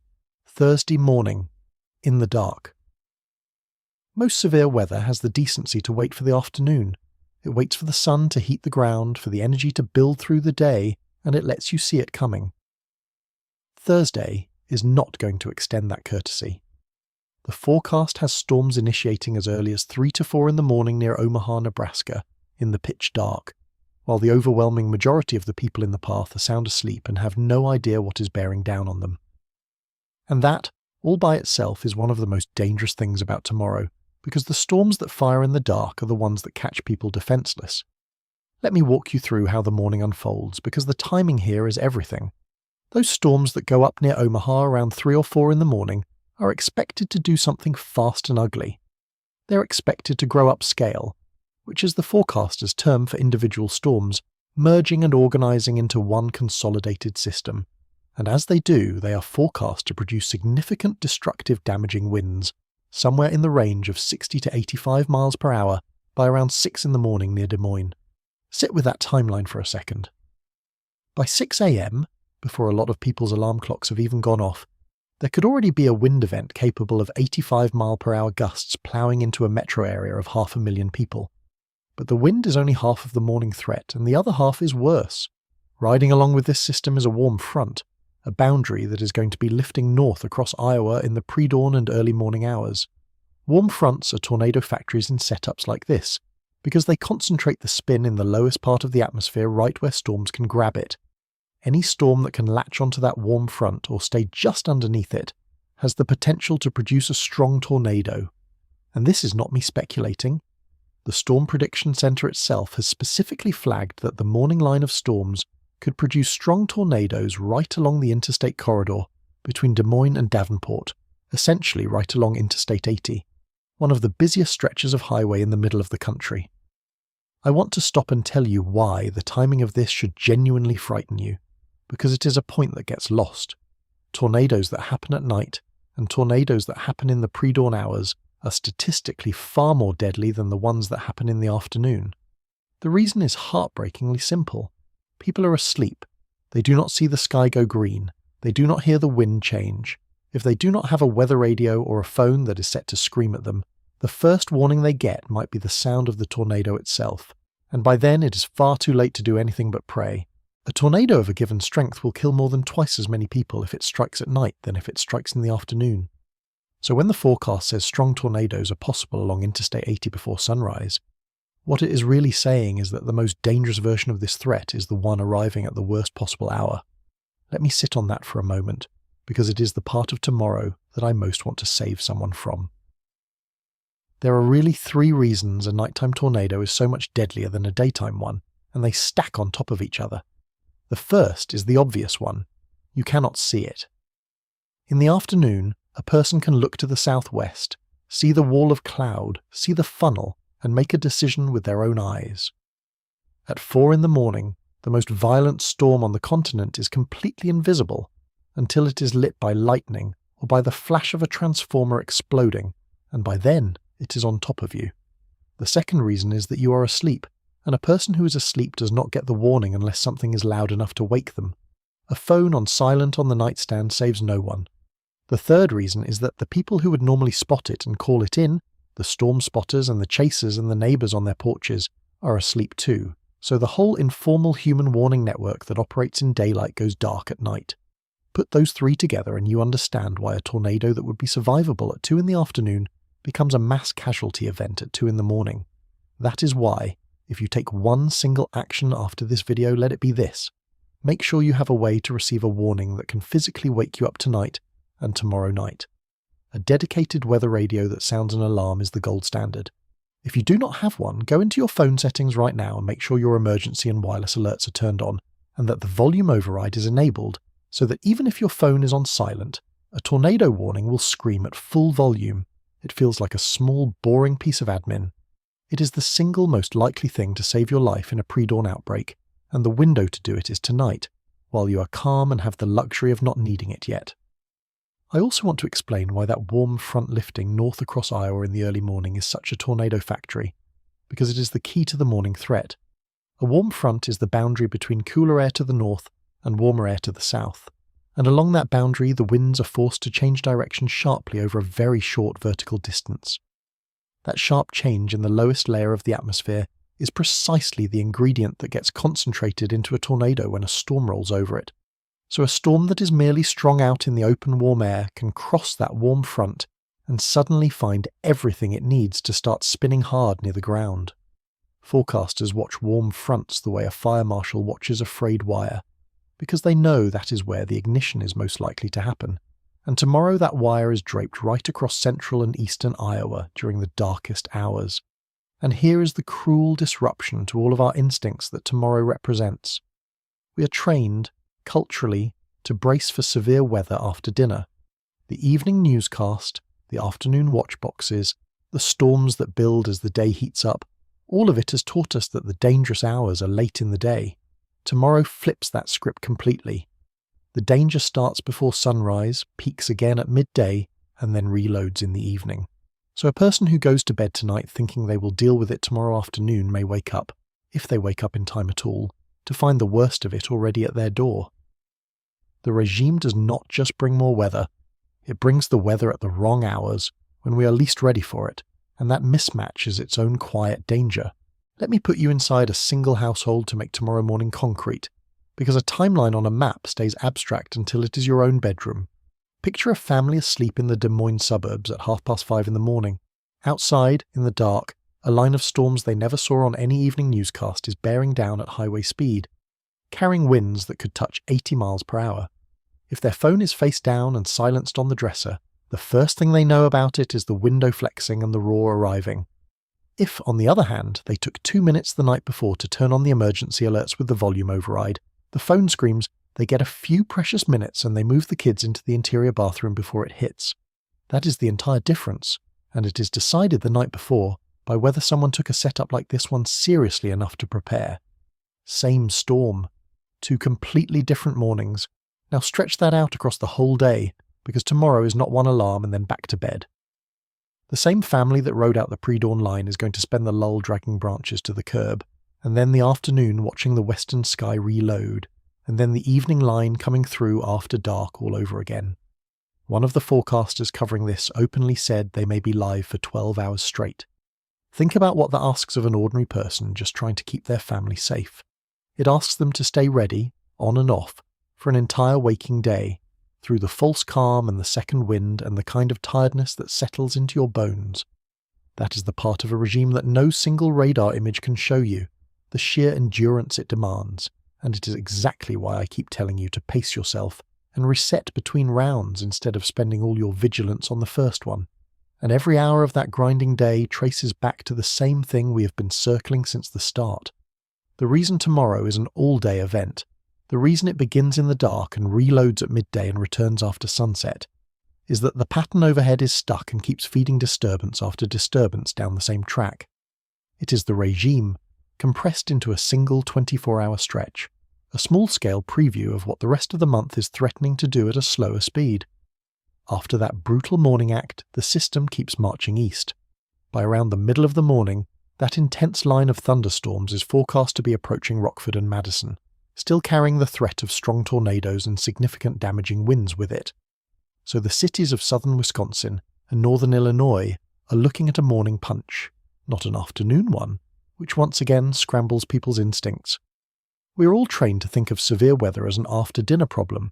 Thursday morning. In the dark. Most severe weather has the decency to wait for the afternoon. It waits for the sun to heat the ground, for the energy to build through the day, and it lets you see it coming. Thursday is not going to extend that courtesy. The forecast has storms initiating as early as 3 to 4 in the morning near Omaha, Nebraska, in the pitch dark, while the overwhelming majority of the people in the path are sound asleep and have no idea what is bearing down on them. And that, all by itself, is one of the most dangerous things about tomorrow, because the storms that fire in the dark are the ones that catch people defenseless. Let me walk you through how the morning unfolds, because the timing here is everything. Those storms that go up near Omaha around 3 or 4 in the morning are expected to do something fast and ugly. they're expected to grow upscale, which is the forecaster's term for individual storms, merging and organising into one consolidated system. And as they do, they are forecast to produce significant destructive damaging winds, somewhere in the range of 60 to 85 miles per hour by around 6 in the morning near Des Moines. Sit with that timeline for a second. By 6 a.m, before a lot of people's alarm clocks have even gone off, there could already be a wind event capable of 85 mile per hour gusts ploughing into a metro area of 500,000 people. But the wind is only half of the morning threat, and the other half is worse. Riding along with this system is a warm front, a boundary that is going to be lifting north across Iowa in the pre-dawn and early morning hours. Warm fronts are tornado factories in setups like this, because they concentrate the spin in the lowest part of the atmosphere right where storms can grab it. Any storm that can latch onto that warm front or stay just underneath it has the potential to produce a strong tornado. And this is not me speculating. The Storm Prediction Center itself has specifically flagged that the morning line of storms could produce strong tornadoes right along the interstate corridor between Des Moines and Davenport, essentially right along Interstate 80, one of the busiest stretches of highway in the middle of the country. I want to stop and tell you why the timing of this should genuinely frighten you, because it is a point that gets lost. Tornadoes that happen at night and tornadoes that happen in the pre-dawn hours are statistically far more deadly than the ones that happen in the afternoon. The reason is heartbreakingly simple. People are asleep. They do not see the sky go green. They do not hear the wind change. If they do not have a weather radio or a phone that is set to scream at them, the first warning they get might be the sound of the tornado itself, and by then it is far too late to do anything but pray. A tornado of a given strength will kill more than twice as many people if it strikes at night than if it strikes in the afternoon. So when the forecast says strong tornadoes are possible along Interstate 80 before sunrise, what it is really saying is that the most dangerous version of this threat is the one arriving at the worst possible hour. Let me sit on that for a moment, because it is the part of tomorrow that I most want to save someone from. There are really 3 reasons a nighttime tornado is so much deadlier than a daytime one, and they stack on top of each other. The first is the obvious one. You cannot see it. In the afternoon, a person can look to the southwest, see the wall of cloud, see the funnel, and make a decision with their own eyes. At 4 in the morning, the most violent storm on the continent is completely invisible until it is lit by lightning or by the flash of a transformer exploding, and by then it is on top of you. The second reason is that you are asleep, and a person who is asleep does not get the warning unless something is loud enough to wake them. A phone on silent on the nightstand saves no one. The third reason is that the people who would normally spot it and call it in, the storm spotters and the chasers and the neighbours on their porches, are asleep too, so the whole informal human warning network that operates in daylight goes dark at night. Put those 3 together and you understand why a tornado that would be survivable at 2 in the afternoon becomes a mass casualty event at 2 in the morning. That is why, if you take one single action after this video, let it be this. Make sure you have a way to receive a warning that can physically wake you up tonight and tomorrow night. A dedicated weather radio that sounds an alarm is the gold standard. If you do not have one, go into your phone settings right now and make sure your emergency and wireless alerts are turned on, and that the volume override is enabled, so that even if your phone is on silent, a tornado warning will scream at full volume. It feels like a small, boring piece of admin. It is the single most likely thing to save your life in a pre-dawn outbreak, and the window to do it is tonight, while you are calm and have the luxury of not needing it yet. I also want to explain why that warm front lifting north across Iowa in the early morning is such a tornado factory, because it is the key to the morning threat. A warm front is the boundary between cooler air to the north and warmer air to the south, and along that boundary the winds are forced to change direction sharply over a very short vertical distance. That sharp change in the lowest layer of the atmosphere is precisely the ingredient that gets concentrated into a tornado when a storm rolls over it. So a storm that is merely strung out in the open warm air can cross that warm front and suddenly find everything it needs to start spinning hard near the ground. Forecasters watch warm fronts the way a fire marshal watches a frayed wire, because they know that is where the ignition is most likely to happen. And tomorrow that wire is draped right across central and eastern Iowa during the darkest hours. And here is the cruel disruption to all of our instincts that tomorrow represents. We are trained, culturally, to brace for severe weather after dinner. The evening newscast, the afternoon watch boxes, the storms that build as the day heats up, all of it has taught us that the dangerous hours are late in the day. Tomorrow flips that script completely. The danger starts before sunrise, peaks again at midday, and then reloads in the evening. So a person who goes to bed tonight thinking they will deal with it tomorrow afternoon may wake up, if they wake up in time at all, to find the worst of it already at their door. The regime does not just bring more weather, it brings the weather at the wrong hours, when we are least ready for it, and that mismatch is its own quiet danger. Let me put you inside a single household to make tomorrow morning concrete, because a timeline on a map stays abstract until it is your own bedroom. Picture a family asleep in the Des Moines suburbs at 5:30 in the morning. Outside, in the dark, a line of storms they never saw on any evening newscast is bearing down at highway speed, carrying winds that could touch 80 miles per hour. If their phone is face down and silenced on the dresser, the first thing they know about it is the window flexing and the roar arriving. If, on the other hand, they took 2 minutes the night before to turn on the emergency alerts with the volume override, the phone screams, they get a few precious minutes and they move the kids into the interior bathroom before it hits. That is the entire difference, and it is decided the night before by whether someone took a setup like this one seriously enough to prepare. Same storm. 2 completely different mornings. Now stretch that out across the whole day, because tomorrow is not one alarm and then back to bed. The same family that rode out the pre-dawn line is going to spend the lull dragging branches to the curb, and then the afternoon watching the western sky reload, and then the evening line coming through after dark all over again. One of the forecasters covering this openly said they may be live for 12 hours straight. Think about what that asks of an ordinary person just trying to keep their family safe. It asks them to stay ready, on and off, for an entire waking day, through the false calm and the second wind and the kind of tiredness that settles into your bones. That is the part of a regime that no single radar image can show you, the sheer endurance it demands, and it is exactly why I keep telling you to pace yourself and reset between rounds instead of spending all your vigilance on the first one. And every hour of that grinding day traces back to the same thing we have been circling since the start. The reason tomorrow is an all-day event, the reason it begins in the dark and reloads at midday and returns after sunset, is that the pattern overhead is stuck and keeps feeding disturbance after disturbance down the same track. It is the regime, compressed into a single 24-hour stretch, a small-scale preview of what the rest of the month is threatening to do at a slower speed. After that brutal morning act, the system keeps marching east. By around the middle of the morning, that intense line of thunderstorms is forecast to be approaching Rockford and Madison, still carrying the threat of strong tornadoes and significant damaging winds with it. So the cities of southern Wisconsin and northern Illinois are looking at a morning punch, not an afternoon one, which once again scrambles people's instincts. We are all trained to think of severe weather as an after-dinner problem.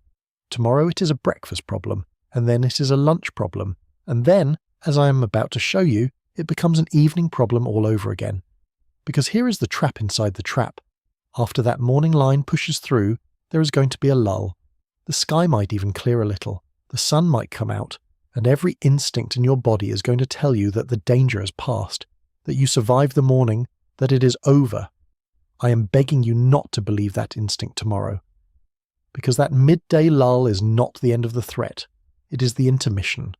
Tomorrow it is a breakfast problem, and then it is a lunch problem, and then, as I am about to show you, it becomes an evening problem all over again. Because here is the trap inside the trap. After that morning line pushes through, there is going to be a lull. The sky might even clear a little, the sun might come out, and every instinct in your body is going to tell you that the danger has passed, that you survived the morning, that it is over. I am begging you not to believe that instinct tomorrow. Because that midday lull is not the end of the threat, it is the intermission.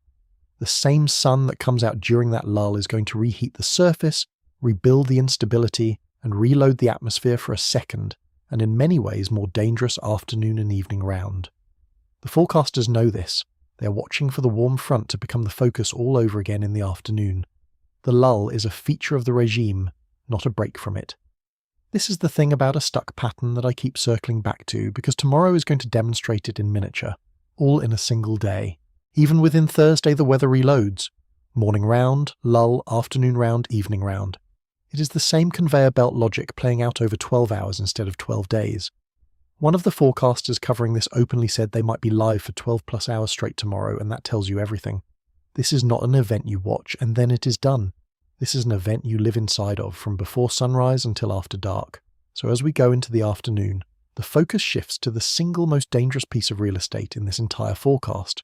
The same sun that comes out during that lull is going to reheat the surface, rebuild the instability, and reload the atmosphere for a second, and in many ways more dangerous afternoon and evening round. The forecasters know this. They are watching for the warm front to become the focus all over again in the afternoon. The lull is a feature of the regime, not a break from it. This is the thing about a stuck pattern that I keep circling back to, because tomorrow is going to demonstrate it in miniature, all in a single day. Even within Thursday the weather reloads. Morning round, lull, afternoon round, evening round. It is the same conveyor belt logic playing out over 12 hours instead of 12 days. One of the forecasters covering this openly said they might be live for 12 plus hours straight tomorrow, and that tells you everything. This is not an event you watch and then it is done. This is an event you live inside of from before sunrise until after dark. So as we go into the afternoon, the focus shifts to the single most dangerous piece of real estate in this entire forecast.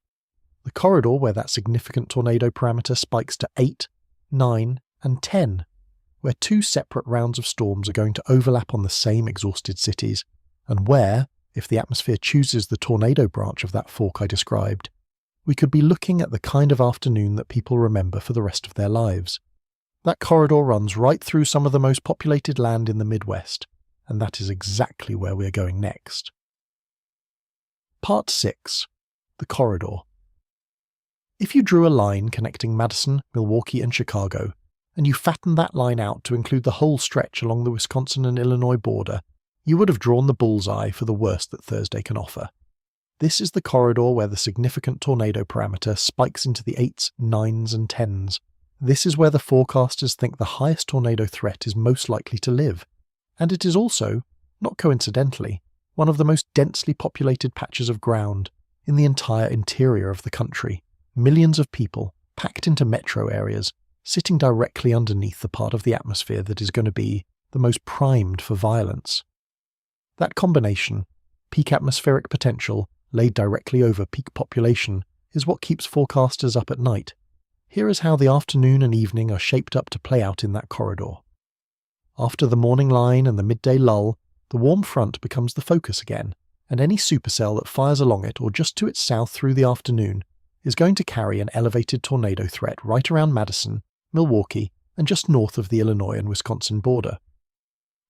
The corridor where that significant tornado parameter spikes to 8, 9, and 10, where 2 separate rounds of storms are going to overlap on the same exhausted cities, and where, if the atmosphere chooses the tornado branch of that fork I described, we could be looking at the kind of afternoon that people remember for the rest of their lives. That corridor runs right through some of the most populated land in the Midwest, and that is exactly where we are going next. Part 6. The Corridor. If you drew a line connecting Madison, Milwaukee, and Chicago, and you fattened that line out to include the whole stretch along the Wisconsin and Illinois border, you would have drawn the bullseye for the worst that Thursday can offer. This is the corridor where the significant tornado parameter spikes into the 8s, 9s, and 10s. This is where the forecasters think the highest tornado threat is most likely to live. And it is also, not coincidentally, one of the most densely populated patches of ground in the entire interior of the country. Millions of people, packed into metro areas, sitting directly underneath the part of the atmosphere that is going to be the most primed for violence. That combination, peak atmospheric potential laid directly over peak population, is what keeps forecasters up at night. Here is how the afternoon and evening are shaped up to play out in that corridor. After the morning line and the midday lull, the warm front becomes the focus again, and any supercell that fires along it or just to its south through the afternoon is going to carry an elevated tornado threat right around Madison, Milwaukee, and just north of the Illinois and Wisconsin border.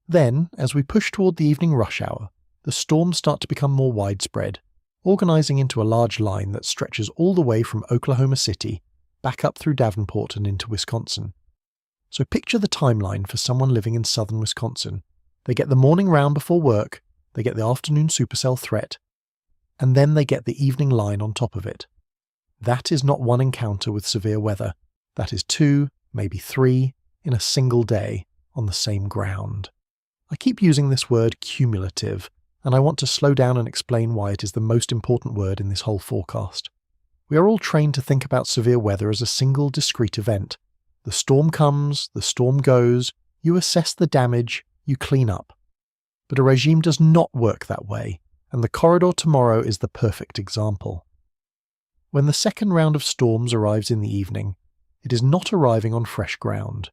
Then, as we push toward the evening rush hour, the storms start to become more widespread, organizing into a large line that stretches all the way from Oklahoma City back up through Davenport and into Wisconsin. So picture the timeline for someone living in southern Wisconsin. They get the morning round before work, they get the afternoon supercell threat, and then they get the evening line on top of it. That is not one encounter with severe weather. That is 2, maybe 3, in a single day on the same ground. I keep using this word cumulative, and I want to slow down and explain why it is the most important word in this whole forecast. We are all trained to think about severe weather as a single discrete event. The storm comes, the storm goes, you assess the damage, you clean up. But a regime does not work that way, and the corridor tomorrow is the perfect example. When the second round of storms arrives in the evening, it is not arriving on fresh ground.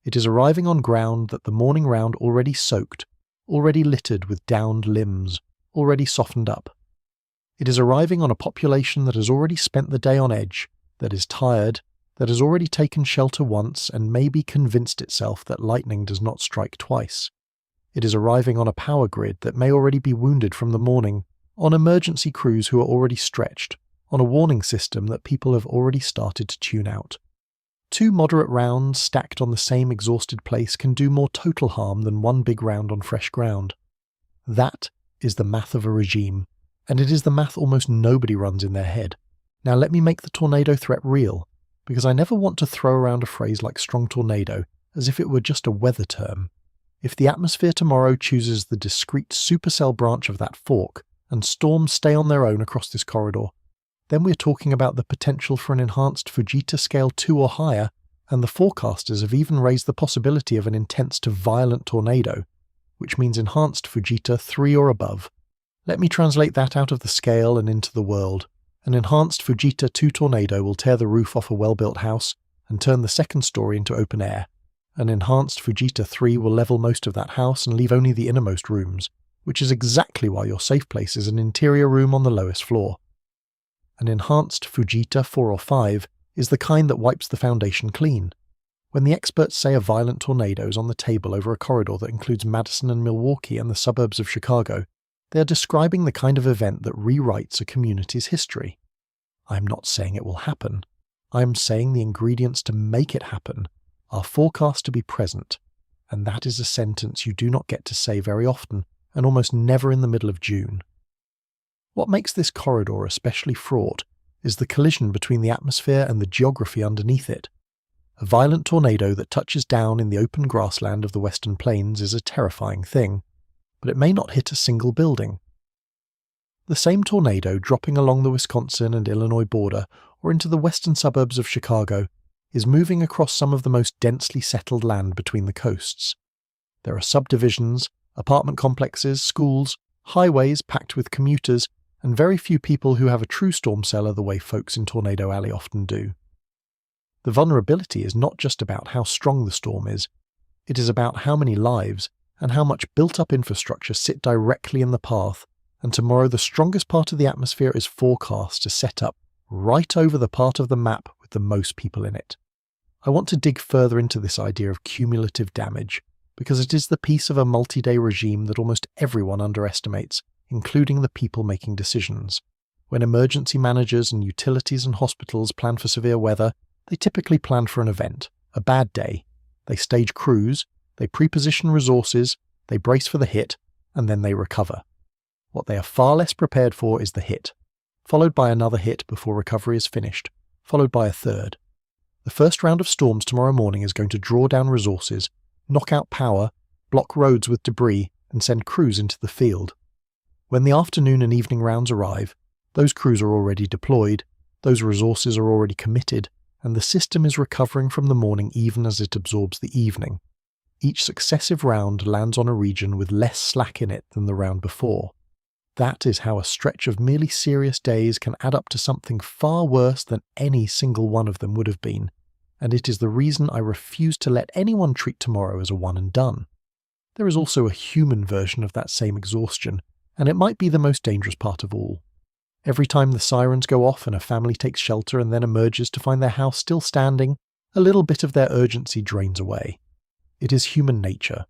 It is arriving on ground that the morning round already soaked, already littered with downed limbs, already softened up. It is arriving on a population that has already spent the day on edge, that is tired, that has already taken shelter once and maybe convinced itself that lightning does not strike twice. It is arriving on a power grid that may already be wounded from the morning, on emergency crews who are already stretched, on a warning system that people have already started to tune out. 2 moderate rounds stacked on the same exhausted place can do more total harm than 1 big round on fresh ground. That is the math of a regime, and it is the math almost nobody runs in their head. Now let me make the tornado threat real, because I never want to throw around a phrase like strong tornado as if it were just a weather term. If the atmosphere tomorrow chooses the discrete supercell branch of that fork, and storms stay on their own across this corridor, then we're talking about the potential for an enhanced Fujita scale 2 or higher, and the forecasters have even raised the possibility of an intense to violent tornado, which means enhanced Fujita 3 or above. Let me translate that out of the scale and into the world. An enhanced Fujita 2 tornado will tear the roof off a well-built house and turn the second story into open air. An enhanced Fujita 3 will level most of that house and leave only the innermost rooms, which is exactly why your safe place is an interior room on the lowest floor. An enhanced Fujita 4 or 5 is the kind that wipes the foundation clean. When the experts say a violent tornado is on the table over a corridor that includes Madison and Milwaukee and the suburbs of Chicago, they are describing the kind of event that rewrites a community's history. I am not saying it will happen. I am saying the ingredients to make it happen are forecast to be present, and that is a sentence you do not get to say very often, and almost never in the middle of June. What makes this corridor especially fraught is the collision between the atmosphere and the geography underneath it. A violent tornado that touches down in the open grassland of the Western Plains is a terrifying thing, but it may not hit a single building. The same tornado dropping along the Wisconsin and Illinois border or into the western suburbs of Chicago is moving across some of the most densely settled land between the coasts. There are subdivisions, apartment complexes, schools, highways packed with commuters, and very few people who have a true storm cellar the way folks in Tornado Alley often do. The vulnerability is not just about how strong the storm is, it is about how many lives and how much built-up infrastructure sit directly in the path, and tomorrow the strongest part of the atmosphere is forecast to set up right over the part of the map with the most people in it. I want to dig further into this idea of cumulative damage, because it is the piece of a multi-day regime that almost everyone underestimates, including the people making decisions. When emergency managers and utilities and hospitals plan for severe weather, they typically plan for an event, a bad day. They stage crews, they pre-position resources, they brace for the hit, and then they recover. What they are far less prepared for is the hit, followed by another hit before recovery is finished, followed by a third. The first round of storms tomorrow morning is going to draw down resources, knock out power, block roads with debris, and send crews into the field. When the afternoon and evening rounds arrive, those crews are already deployed, those resources are already committed, and the system is recovering from the morning even as it absorbs the evening. Each successive round lands on a region with less slack in it than the round before. That is how a stretch of merely serious days can add up to something far worse than any single one of them would have been, and it is the reason I refuse to let anyone treat tomorrow as a one and done. There is also a human version of that same exhaustion, and it might be the most dangerous part of all. Every time the sirens go off and a family takes shelter and then emerges to find their house still standing, a little bit of their urgency drains away. It is human nature.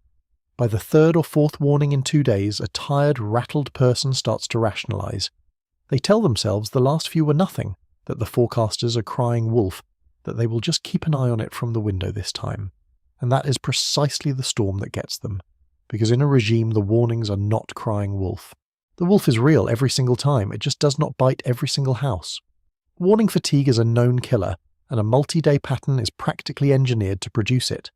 By the third or fourth warning in 2 days, a tired, rattled person starts to rationalize. They tell themselves the last few were nothing, that the forecasters are crying wolf, that they will just keep an eye on it from the window this time. And that is precisely the storm that gets them, because in a regime the warnings are not crying wolf. The wolf is real every single time, it just does not bite every single house. Warning fatigue is a known killer, and a multi-day pattern is practically engineered to produce it.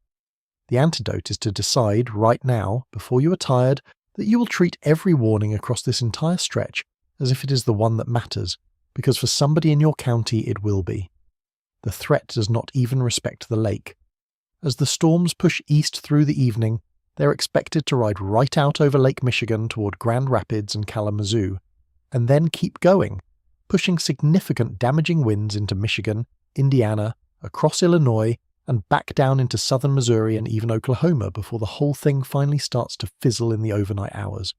The antidote is to decide right now, before you are tired, that you will treat every warning across this entire stretch as if it is the one that matters, because for somebody in your county it will be. The threat does not even respect the lake. As the storms push east through the evening, they're expected to ride right out over Lake Michigan toward Grand Rapids and Kalamazoo, and then keep going, pushing significant damaging winds into Michigan, Indiana, across Illinois, and back down into southern Missouri and even Oklahoma before the whole thing finally starts to fizzle in the overnight hours.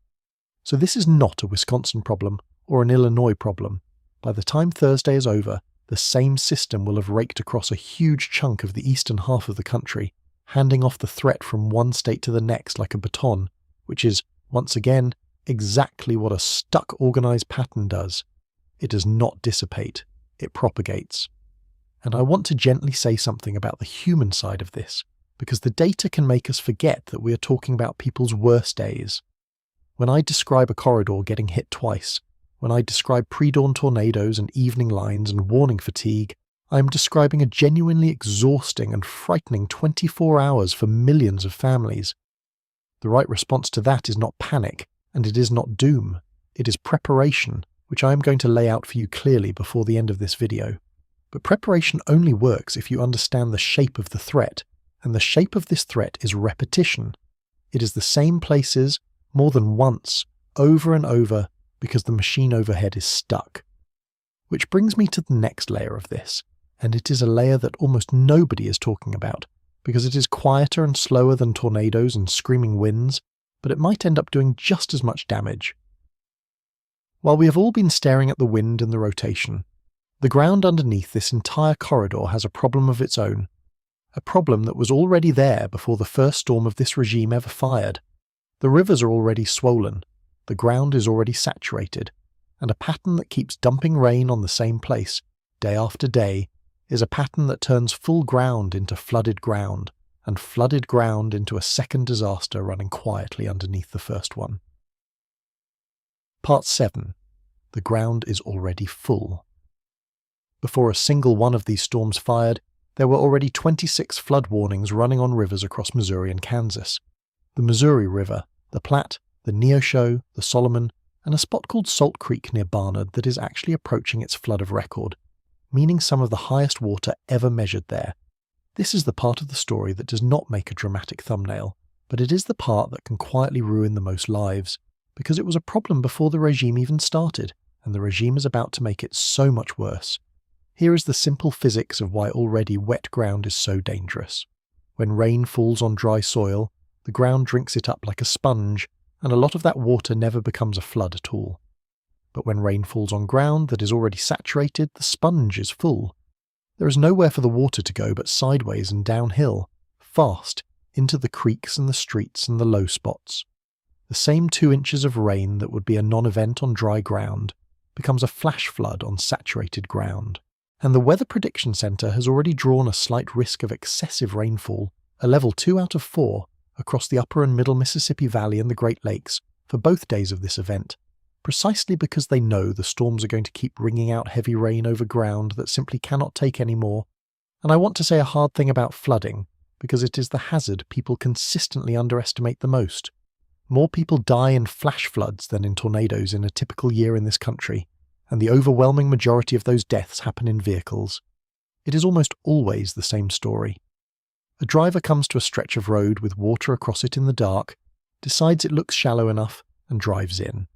So this is not a Wisconsin problem or an Illinois problem. By the time Thursday is over, the same system will have raked across a huge chunk of the eastern half of the country, handing off the threat from one state to the next like a baton, which is, once again, exactly what a stuck organized pattern does. It does not dissipate, it propagates. And I want to gently say something about the human side of this, because the data can make us forget that we are talking about people's worst days. When I describe a corridor getting hit twice, when I describe pre-dawn tornadoes and evening lines and warning fatigue, I am describing a genuinely exhausting and frightening 24 hours for millions of families. The right response to that is not panic, and it is not doom. It is preparation, which I am going to lay out for you clearly before the end of this video. But preparation only works if you understand the shape of the threat, and the shape of this threat is repetition. It is the same places, more than once, over and over, because the machine overhead is stuck. Which brings me to the next layer of this, and it is a layer that almost nobody is talking about, because it is quieter and slower than tornadoes and screaming winds, but it might end up doing just as much damage. While we have all been staring at the wind and the rotation, the ground underneath this entire corridor has a problem of its own, a problem that was already there before the first storm of this regime ever fired. The rivers are already swollen, the ground is already saturated, and a pattern that keeps dumping rain on the same place, day after day, is a pattern that turns full ground into flooded ground, and flooded ground into a second disaster running quietly underneath the first one. Part 7. The ground is already full. Before a single one of these storms fired, there were already 26 flood warnings running on rivers across Missouri and Kansas. The Missouri River, the Platte, the Neosho, the Solomon, and a spot called Salt Creek near Barnard that is actually approaching its flood of record, meaning some of the highest water ever measured there. This is the part of the story that does not make a dramatic thumbnail, but it is the part that can quietly ruin the most lives, because it was a problem before the regime even started, and the regime is about to make it so much worse. Here is the simple physics of why already wet ground is so dangerous. When rain falls on dry soil, the ground drinks it up like a sponge, and a lot of that water never becomes a flood at all. But when rain falls on ground that is already saturated, the sponge is full. There is nowhere for the water to go but sideways and downhill, fast, into the creeks and the streets and the low spots. The same 2 inches of rain that would be a non-event on dry ground becomes a flash flood on saturated ground. And the Weather Prediction Centre has already drawn a slight risk of excessive rainfall, a level 2 out of 4, across the upper and middle Mississippi Valley and the Great Lakes for both days of this event, precisely because they know the storms are going to keep wringing out heavy rain over ground that simply cannot take any more. And I want to say a hard thing about flooding, because it is the hazard people consistently underestimate the most. More people die in flash floods than in tornadoes in a typical year in this country, and the overwhelming majority of those deaths happen in vehicles. It is almost always the same story. A driver comes to a stretch of road with water across it in the dark, decides it looks shallow enough, and drives in.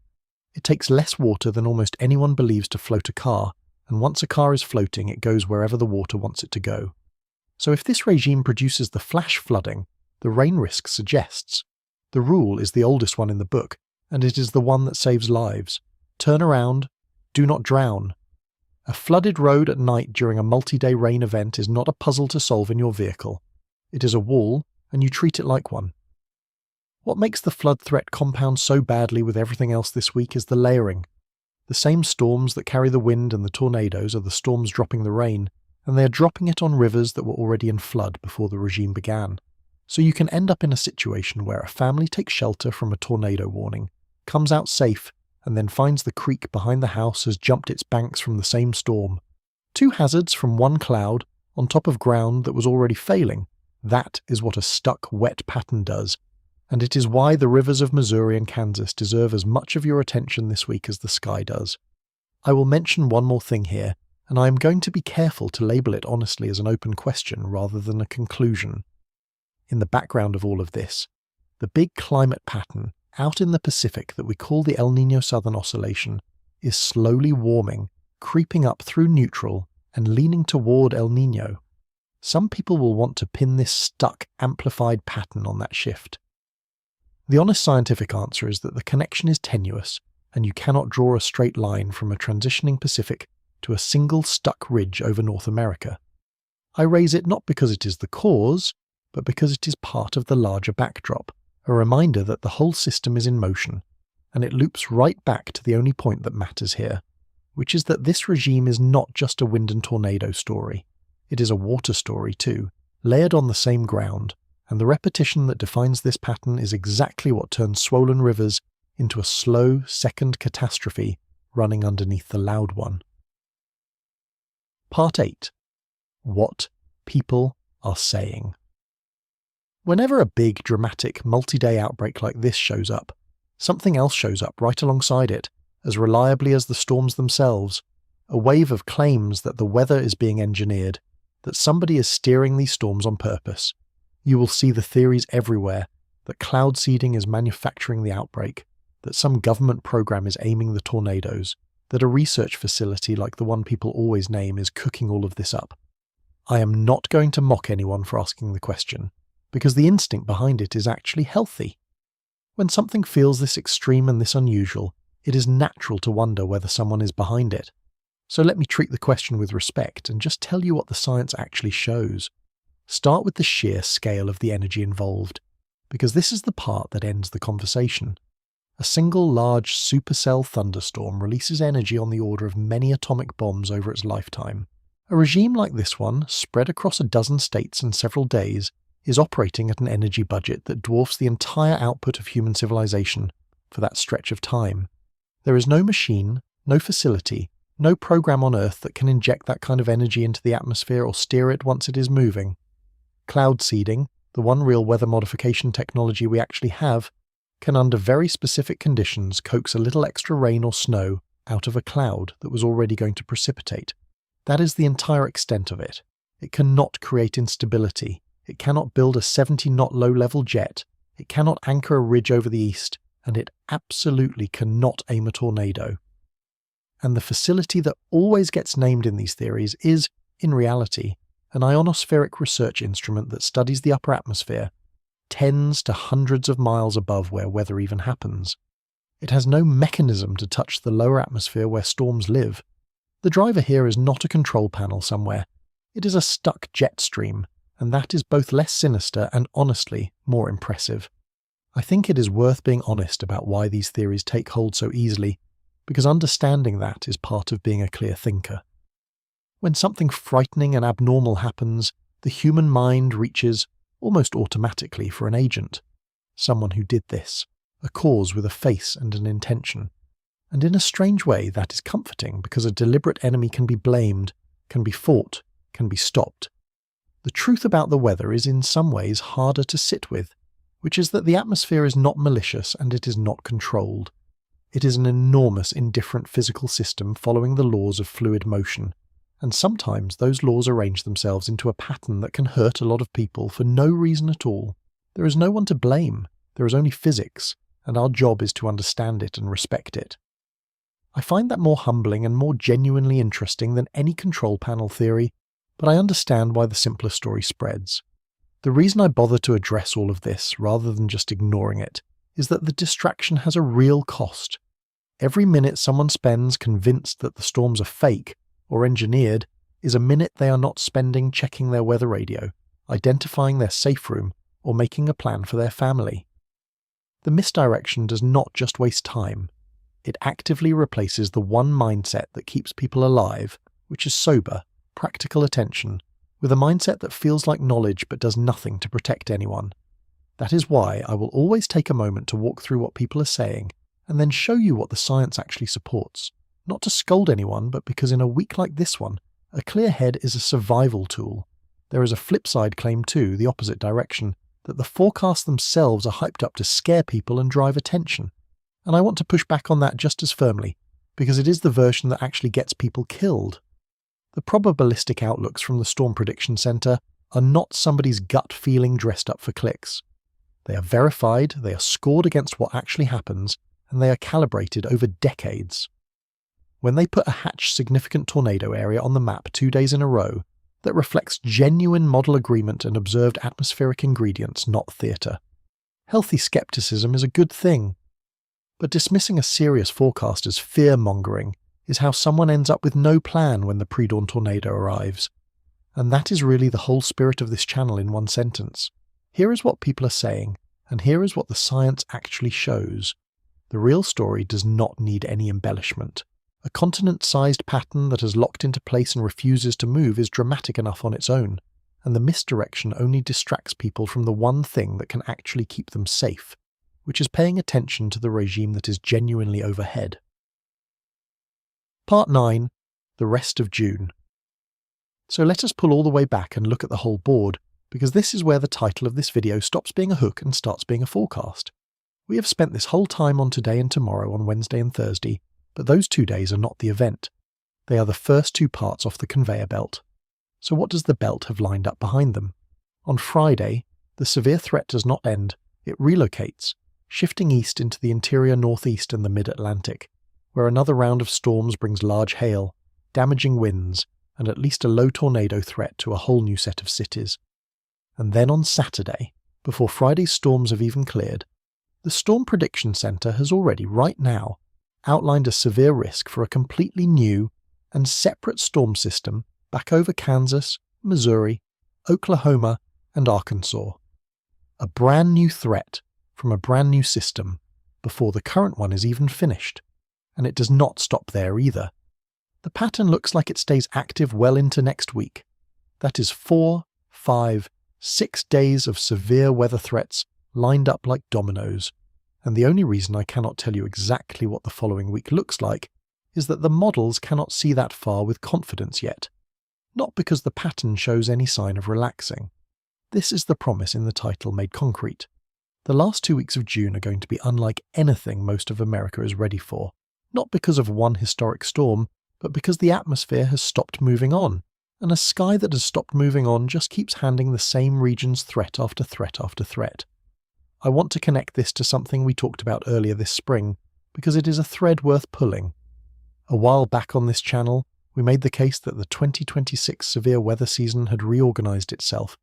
It takes less water than almost anyone believes to float a car, and once a car is floating, it goes wherever the water wants it to go. So if this regime produces the flash flooding the rain risk suggests, the rule is the oldest one in the book, and it is the one that saves lives. Turn around, do not drown. A flooded road at night during a multi-day rain event is not a puzzle to solve in your vehicle. It is a wall, and you treat it like one. What makes the flood threat compound so badly with everything else this week is the layering. The same storms that carry the wind and the tornadoes are the storms dropping the rain, and they are dropping it on rivers that were already in flood before the regime began. So you can end up in a situation where a family takes shelter from a tornado warning, comes out safe, and then finds the creek behind the house has jumped its banks from the same storm. 2 hazards from one cloud on top of ground that was already failing. That is what a stuck, wet pattern does, and it is why the rivers of Missouri and Kansas deserve as much of your attention this week as the sky does. I will mention one more thing here, and I am going to be careful to label it honestly as an open question rather than a conclusion. In the background of all of this, the big climate pattern out in the Pacific that we call the El Niño Southern Oscillation is slowly warming, creeping up through neutral and leaning toward El Niño. Some people will want to pin this stuck, amplified pattern on that shift. The honest scientific answer is that the connection is tenuous, and you cannot draw a straight line from a transitioning Pacific to a single stuck ridge over North America. I raise it not because it is the cause, but because it is part of the larger backdrop, a reminder that the whole system is in motion, and it loops right back to the only point that matters here, which is that this regime is not just a wind and tornado story. It is a water story too, layered on the same ground, and the repetition that defines this pattern is exactly what turns swollen rivers into a slow second catastrophe running underneath the loud one. Part 8. What people are saying. Whenever a big, dramatic, multi-day outbreak like this shows up, something else shows up right alongside it, as reliably as the storms themselves, a wave of claims that the weather is being engineered, that somebody is steering these storms on purpose. You will see the theories everywhere, that cloud seeding is manufacturing the outbreak, that some government program is aiming the tornadoes, that a research facility like the one people always name is cooking all of this up. I am not going to mock anyone for asking the question, because the instinct behind it is actually healthy. When something feels this extreme and this unusual, it is natural to wonder whether someone is behind it. So let me treat the question with respect and just tell you what the science actually shows. Start with the sheer scale of the energy involved, because this is the part that ends the conversation. A single large supercell thunderstorm releases energy on the order of many atomic bombs over its lifetime. A regime like this one, spread across a dozen states in several days, is operating at an energy budget that dwarfs the entire output of human civilization for that stretch of time. There is no machine, no facility, no program on Earth that can inject that kind of energy into the atmosphere or steer it once it is moving. Cloud seeding, the one real weather modification technology we actually have, can under very specific conditions coax a little extra rain or snow out of a cloud that was already going to precipitate. That is the entire extent of it. It cannot create instability. It cannot build a 70-knot low-level jet. It cannot anchor a ridge over the east, and it absolutely cannot aim a tornado. And the facility that always gets named in these theories is, in reality, an ionospheric research instrument that studies the upper atmosphere, tens to hundreds of miles above where weather even happens. It has no mechanism to touch the lower atmosphere where storms live. The driver here is not a control panel somewhere. It is a stuck jet stream, and that is both less sinister and honestly more impressive. I think it is worth being honest about why these theories take hold so easily, because understanding that is part of being a clear thinker. When something frightening and abnormal happens, the human mind reaches, almost automatically, for an agent. Someone who did this. A cause with a face and an intention. And in a strange way that is comforting because a deliberate enemy can be blamed, can be fought, can be stopped. The truth about the weather is in some ways harder to sit with, which is that the atmosphere is not malicious and it is not controlled. It is an enormous indifferent physical system following the laws of fluid motion, and sometimes those laws arrange themselves into a pattern that can hurt a lot of people for no reason at all. There is no one to blame, there is only physics, and our job is to understand it and respect it. I find that more humbling and more genuinely interesting than any control panel theory, but I understand why the simpler story spreads. The reason I bother to address all of this, rather than just ignoring it, is that the distraction has a real cost. Every minute someone spends convinced that the storms are fake or engineered is a minute they are not spending checking their weather radio, identifying their safe room, or making a plan for their family. The misdirection does not just waste time. It actively replaces the one mindset that keeps people alive, which is sober, practical attention, with a mindset that feels like knowledge but does nothing to protect anyone. That is why I will always take a moment to walk through what people are saying and then show you what the science actually supports. Not to scold anyone, but because in a week like this one, a clear head is a survival tool. There is a flip side claim too, the opposite direction, that the forecasts themselves are hyped up to scare people and drive attention. And I want to push back on that just as firmly, because it is the version that actually gets people killed. The probabilistic outlooks from the Storm Prediction Center are not somebody's gut feeling dressed up for clicks. They are verified, they are scored against what actually happens, and they are calibrated over decades. When they put a hatch significant tornado area on the map 2 days in a row, that reflects genuine model agreement and observed atmospheric ingredients, not theatre. Healthy skepticism is a good thing. But dismissing a serious forecast as fear-mongering is how someone ends up with no plan when the pre-dawn tornado arrives. And that is really the whole spirit of this channel in one sentence. Here is what people are saying, and here is what the science actually shows. The real story does not need any embellishment. A continent-sized pattern that has locked into place and refuses to move is dramatic enough on its own, and the misdirection only distracts people from the one thing that can actually keep them safe, which is paying attention to the regime that is genuinely overhead. Part 9. The rest of June. So let us pull all the way back and look at the whole board, because this is where the title of this video stops being a hook and starts being a forecast. We have spent this whole time on today and tomorrow on Wednesday and Thursday, but those 2 days are not the event. They are the first 2 parts off the conveyor belt. So what does the belt have lined up behind them? On Friday, the severe threat does not end, it relocates, shifting east into the interior northeast and the mid-Atlantic, where another round of storms brings large hail, damaging winds, and at least a low tornado threat to a whole new set of cities. And then on Saturday, before Friday's storms have even cleared, the Storm Prediction Center has already, right now, outlined a severe risk for a completely new and separate storm system back over Kansas, Missouri, Oklahoma, and Arkansas. A brand new threat from a brand new system before the current one is even finished. And it does not stop there either. The pattern looks like it stays active well into next week. That is 4, 5, 6 days of severe weather threats lined up like dominoes. And the only reason I cannot tell you exactly what the following week looks like is that the models cannot see that far with confidence yet. Not because the pattern shows any sign of relaxing. This is the promise in the title made concrete. The last 2 weeks of June are going to be unlike anything most of America is ready for. Not because of one historic storm, but because the atmosphere has stopped moving on, and a sky that has stopped moving on just keeps handing the same regions threat after threat after threat. I want to connect this to something we talked about earlier this spring, because it is a thread worth pulling. A while back on this channel, we made the case that the 2026 severe weather season had reorganized itself,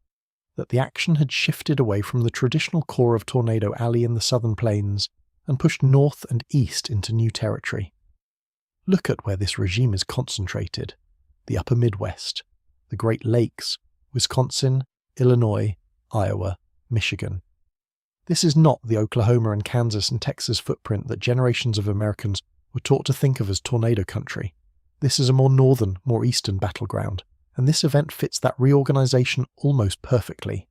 that the action had shifted away from the traditional core of Tornado Alley in the southern plains and pushed north and east into new territory. Look at where this regime is concentrated: the upper Midwest, the Great Lakes, Wisconsin, Illinois, Iowa, Michigan. This is not the Oklahoma and Kansas and Texas footprint that generations of Americans were taught to think of as tornado country. This is a more northern, more eastern battleground, and this event fits that reorganization almost perfectly.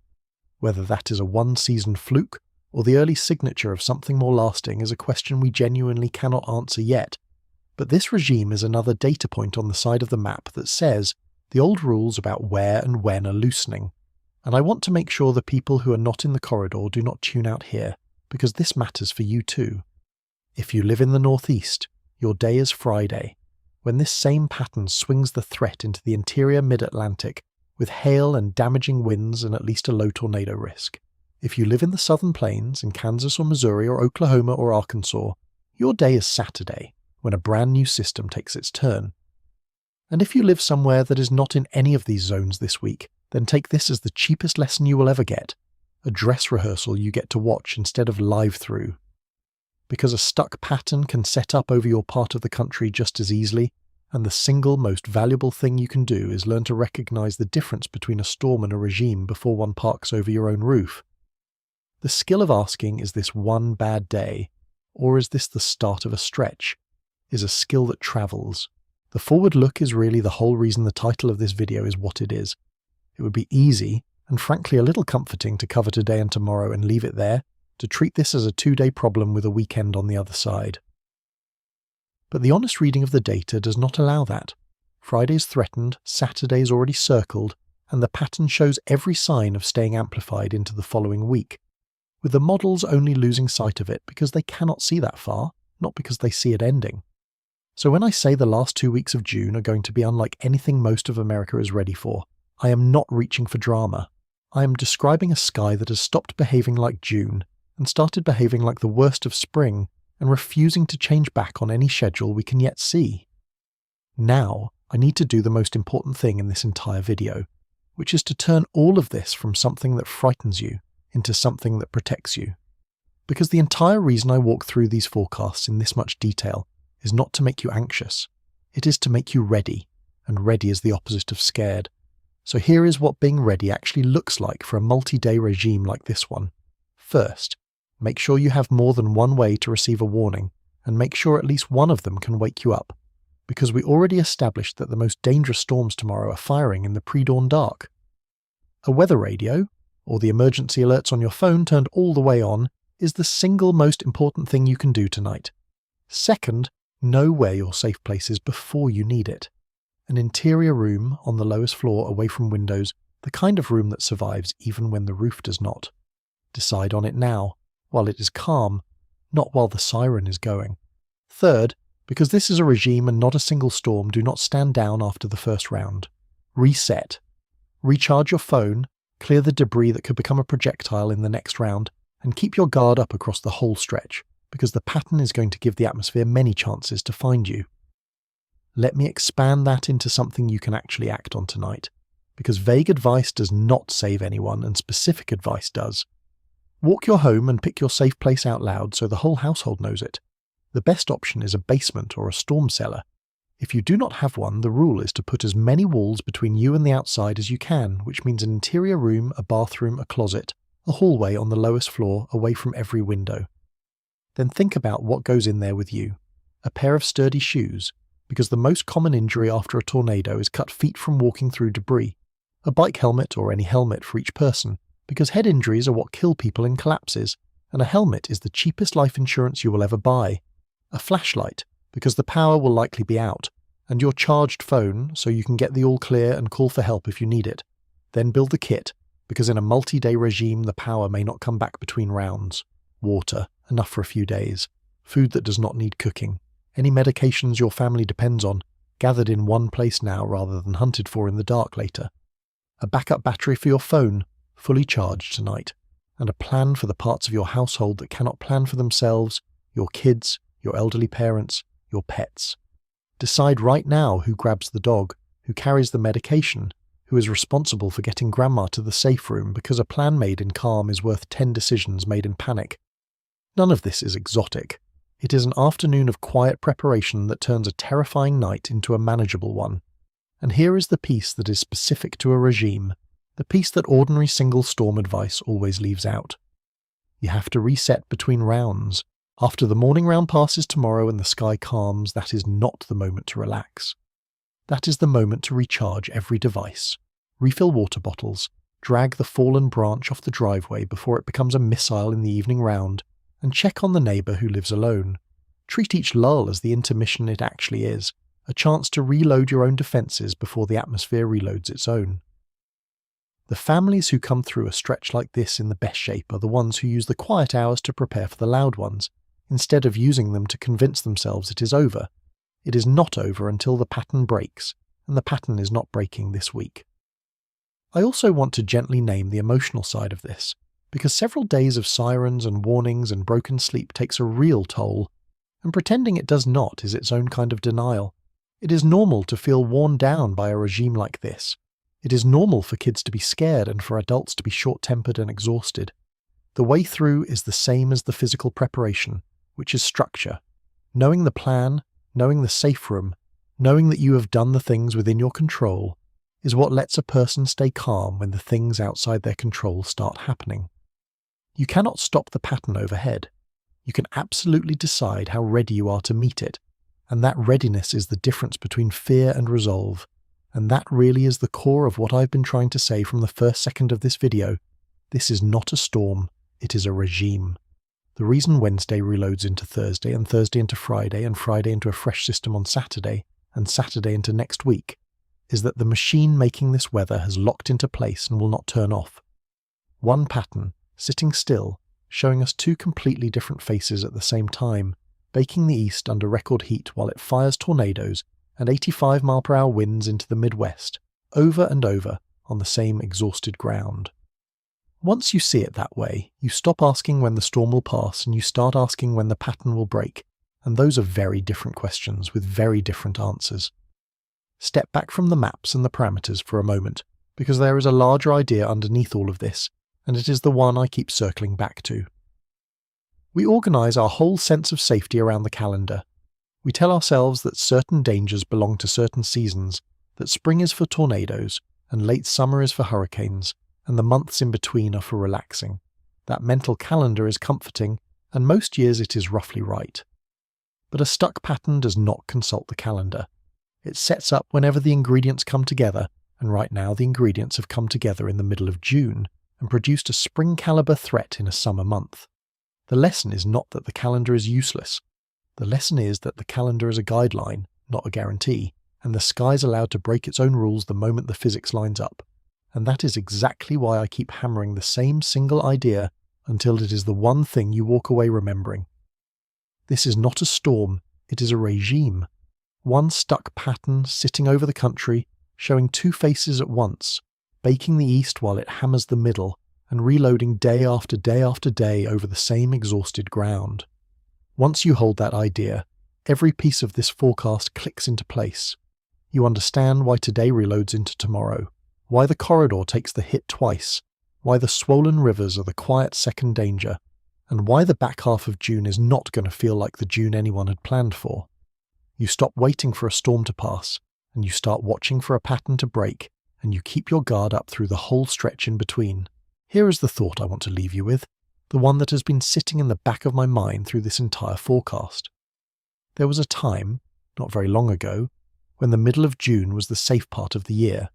Whether that is a one-season fluke or the early signature of something more lasting is a question we genuinely cannot answer yet, but this regime is another data point on the side of the map that says the old rules about where and when are loosening. And I want to make sure the people who are not in the corridor do not tune out here, because this matters for you too. If you live in the Northeast, your day is Friday, when this same pattern swings the threat into the interior mid-Atlantic with hail and damaging winds and at least a low tornado risk. If you live in the Southern Plains, in Kansas or Missouri or Oklahoma or Arkansas, your day is Saturday, when a brand new system takes its turn. And if you live somewhere that is not in any of these zones this week, then take this as the cheapest lesson you will ever get, a dress rehearsal you get to watch instead of live through. Because a stuck pattern can set up over your part of the country just as easily, and the single most valuable thing you can do is learn to recognize the difference between a storm and a regime before one parks over your own roof. The skill of asking, is this one bad day, or is this the start of a stretch, is a skill that travels. The forward look is really the whole reason the title of this video is what it is. It would be easy, and frankly a little comforting, to cover today and tomorrow and leave it there, to treat this as a 2-day problem with a weekend on the other side. But the honest reading of the data does not allow that. Friday's threatened, Saturday's already circled, and the pattern shows every sign of staying amplified into the following week, with the models only losing sight of it because they cannot see that far, not because they see it ending. So when I say the last 2 weeks of June are going to be unlike anything most of America is ready for, I am not reaching for drama. I am describing a sky that has stopped behaving like June and started behaving like the worst of spring and refusing to change back on any schedule we can yet see. Now, I need to do the most important thing in this entire video, which is to turn all of this from something that frightens you into something that protects you. Because the entire reason I walk through these forecasts in this much detail is not to make you anxious. It is to make you ready, and ready is the opposite of scared. So here is what being ready actually looks like for a multi-day regime like this one. First, make sure you have more than one way to receive a warning, and make sure at least one of them can wake you up, because we already established that the most dangerous storms tomorrow are firing in the pre-dawn dark. A weather radio, or the emergency alerts on your phone turned all the way on, is the single most important thing you can do tonight. Second, know where your safe place is before you need it. An interior room on the lowest floor away from windows, the kind of room that survives even when the roof does not. Decide on it now, while it is calm, not while the siren is going. Third, because this is a regime and not a single storm, do not stand down after the first round. Reset. Recharge your phone, clear the debris that could become a projectile in the next round, and keep your guard up across the whole stretch, because the pattern is going to give the atmosphere many chances to find you. Let me expand that into something you can actually act on tonight, because vague advice does not save anyone and specific advice does. Walk your home and pick your safe place out loud so the whole household knows it. The best option is a basement or a storm cellar. If you do not have one, the rule is to put as many walls between you and the outside as you can, which means an interior room, a bathroom, a closet, a hallway on the lowest floor away from every window. Then think about what goes in there with you. A pair of sturdy shoes, because the most common injury after a tornado is cut feet from walking through debris. A bike helmet or any helmet for each person, because head injuries are what kill people in collapses, and a helmet is the cheapest life insurance you will ever buy. A flashlight, because the power will likely be out, and your charged phone so you can get the all clear and call for help if you need it. Then build the kit, because in a multi-day regime the power may not come back between rounds. Water, enough for a few days. Food that does not need cooking. Any medications your family depends on, gathered in one place now rather than hunted for in the dark later. A backup battery for your phone, fully charged tonight. And a plan for the parts of your household that cannot plan for themselves, your kids, your elderly parents, your pets. Decide right now who grabs the dog, who carries the medication, who is responsible for getting grandma to the safe room, because a plan made in calm is worth 10 decisions made in panic. None of this is exotic. It is an afternoon of quiet preparation that turns a terrifying night into a manageable one. And here is the piece that is specific to a regime, the piece that ordinary single storm advice always leaves out. You have to reset between rounds. After the morning round passes tomorrow and the sky calms, that is not the moment to relax. That is the moment to recharge every device, refill water bottles, drag the fallen branch off the driveway before it becomes a missile in the evening round, and check on the neighbour who lives alone. Treat each lull as the intermission it actually is, a chance to reload your own defences before the atmosphere reloads its own. The families who come through a stretch like this in the best shape are the ones who use the quiet hours to prepare for the loud ones, instead of using them to convince themselves it is over. It is not over until the pattern breaks, and the pattern is not breaking this week. I also want to gently name the emotional side of this, because several days of sirens and warnings and broken sleep takes a real toll, and pretending it does not is its own kind of denial. It is normal to feel worn down by a regime like this. It is normal for kids to be scared and for adults to be short-tempered and exhausted. The way through is the same as the physical preparation, which is structure. Knowing the plan, knowing the safe room, knowing that you have done the things within your control, is what lets a person stay calm when the things outside their control start happening. You cannot stop the pattern overhead. You can absolutely decide how ready you are to meet it, and that readiness is the difference between fear and resolve, and that really is the core of what I've been trying to say from the first second of this video. This is not a storm, it is a regime. The reason Wednesday reloads into Thursday, and Thursday into Friday, and Friday into a fresh system on Saturday, and Saturday into next week, is that the machine making this weather has locked into place and will not turn off. One pattern, sitting still, showing us two completely different faces at the same time, baking the east under record heat while it fires tornadoes and 85-mile-per-hour winds into the Midwest, over and over on the same exhausted ground. Once you see it that way, you stop asking when the storm will pass and you start asking when the pattern will break, and those are very different questions with very different answers. Step back from the maps and the parameters for a moment, because there is a larger idea underneath all of this, and it is the one I keep circling back to. We organise our whole sense of safety around the calendar. We tell ourselves that certain dangers belong to certain seasons, that spring is for tornadoes, and late summer is for hurricanes, and the months in between are for relaxing. That mental calendar is comforting, and most years it is roughly right. But a stuck pattern does not consult the calendar. It sets up whenever the ingredients come together, and right now the ingredients have come together in the middle of June, and produced a spring-caliber threat in a summer month. The lesson is not that the calendar is useless. The lesson is that the calendar is a guideline, not a guarantee, and the sky's allowed to break its own rules the moment the physics lines up. And that is exactly why I keep hammering the same single idea until it is the one thing you walk away remembering. This is not a storm, it is a regime. One stuck pattern sitting over the country, showing two faces at once, baking the east while it hammers the middle, and reloading day after day after day over the same exhausted ground. Once you hold that idea, every piece of this forecast clicks into place. You understand why today reloads into tomorrow, why the corridor takes the hit twice, why the swollen rivers are the quiet second danger, and why the back half of June is not going to feel like the June anyone had planned for. You stop waiting for a storm to pass, and you start watching for a pattern to break, and you keep your guard up through the whole stretch in between. Here is the thought I want to leave you with, the one that has been sitting in the back of my mind through this entire forecast. There was a time, not very long ago, when the middle of June was the safe part of the year,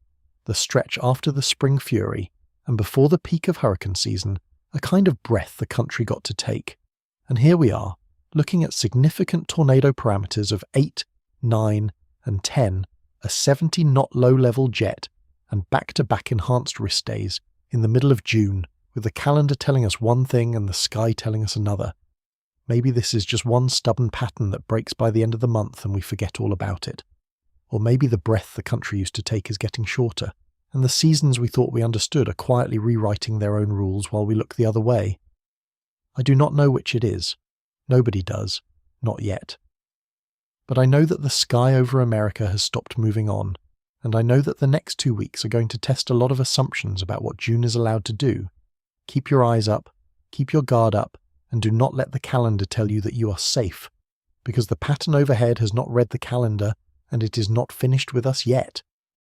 the stretch after the spring fury, and before the peak of hurricane season, a kind of breath the country got to take. And here we are, looking at significant tornado parameters of 8, 9, and 10, a 70-knot low-level jet, and back-to-back enhanced wrist days in the middle of June, with the calendar telling us one thing and the sky telling us another. Maybe this is just one stubborn pattern that breaks by the end of the month and we forget all about it. Or maybe the breath the country used to take is getting shorter, and the seasons we thought we understood are quietly rewriting their own rules while we look the other way. I do not know which it is. Nobody does. Not yet. But I know that the sky over America has stopped moving on, and I know that the next 2 weeks are going to test a lot of assumptions about what June is allowed to do. Keep your eyes up, keep your guard up, and do not let the calendar tell you that you are safe, because the pattern overhead has not read the calendar and it is not finished with us yet.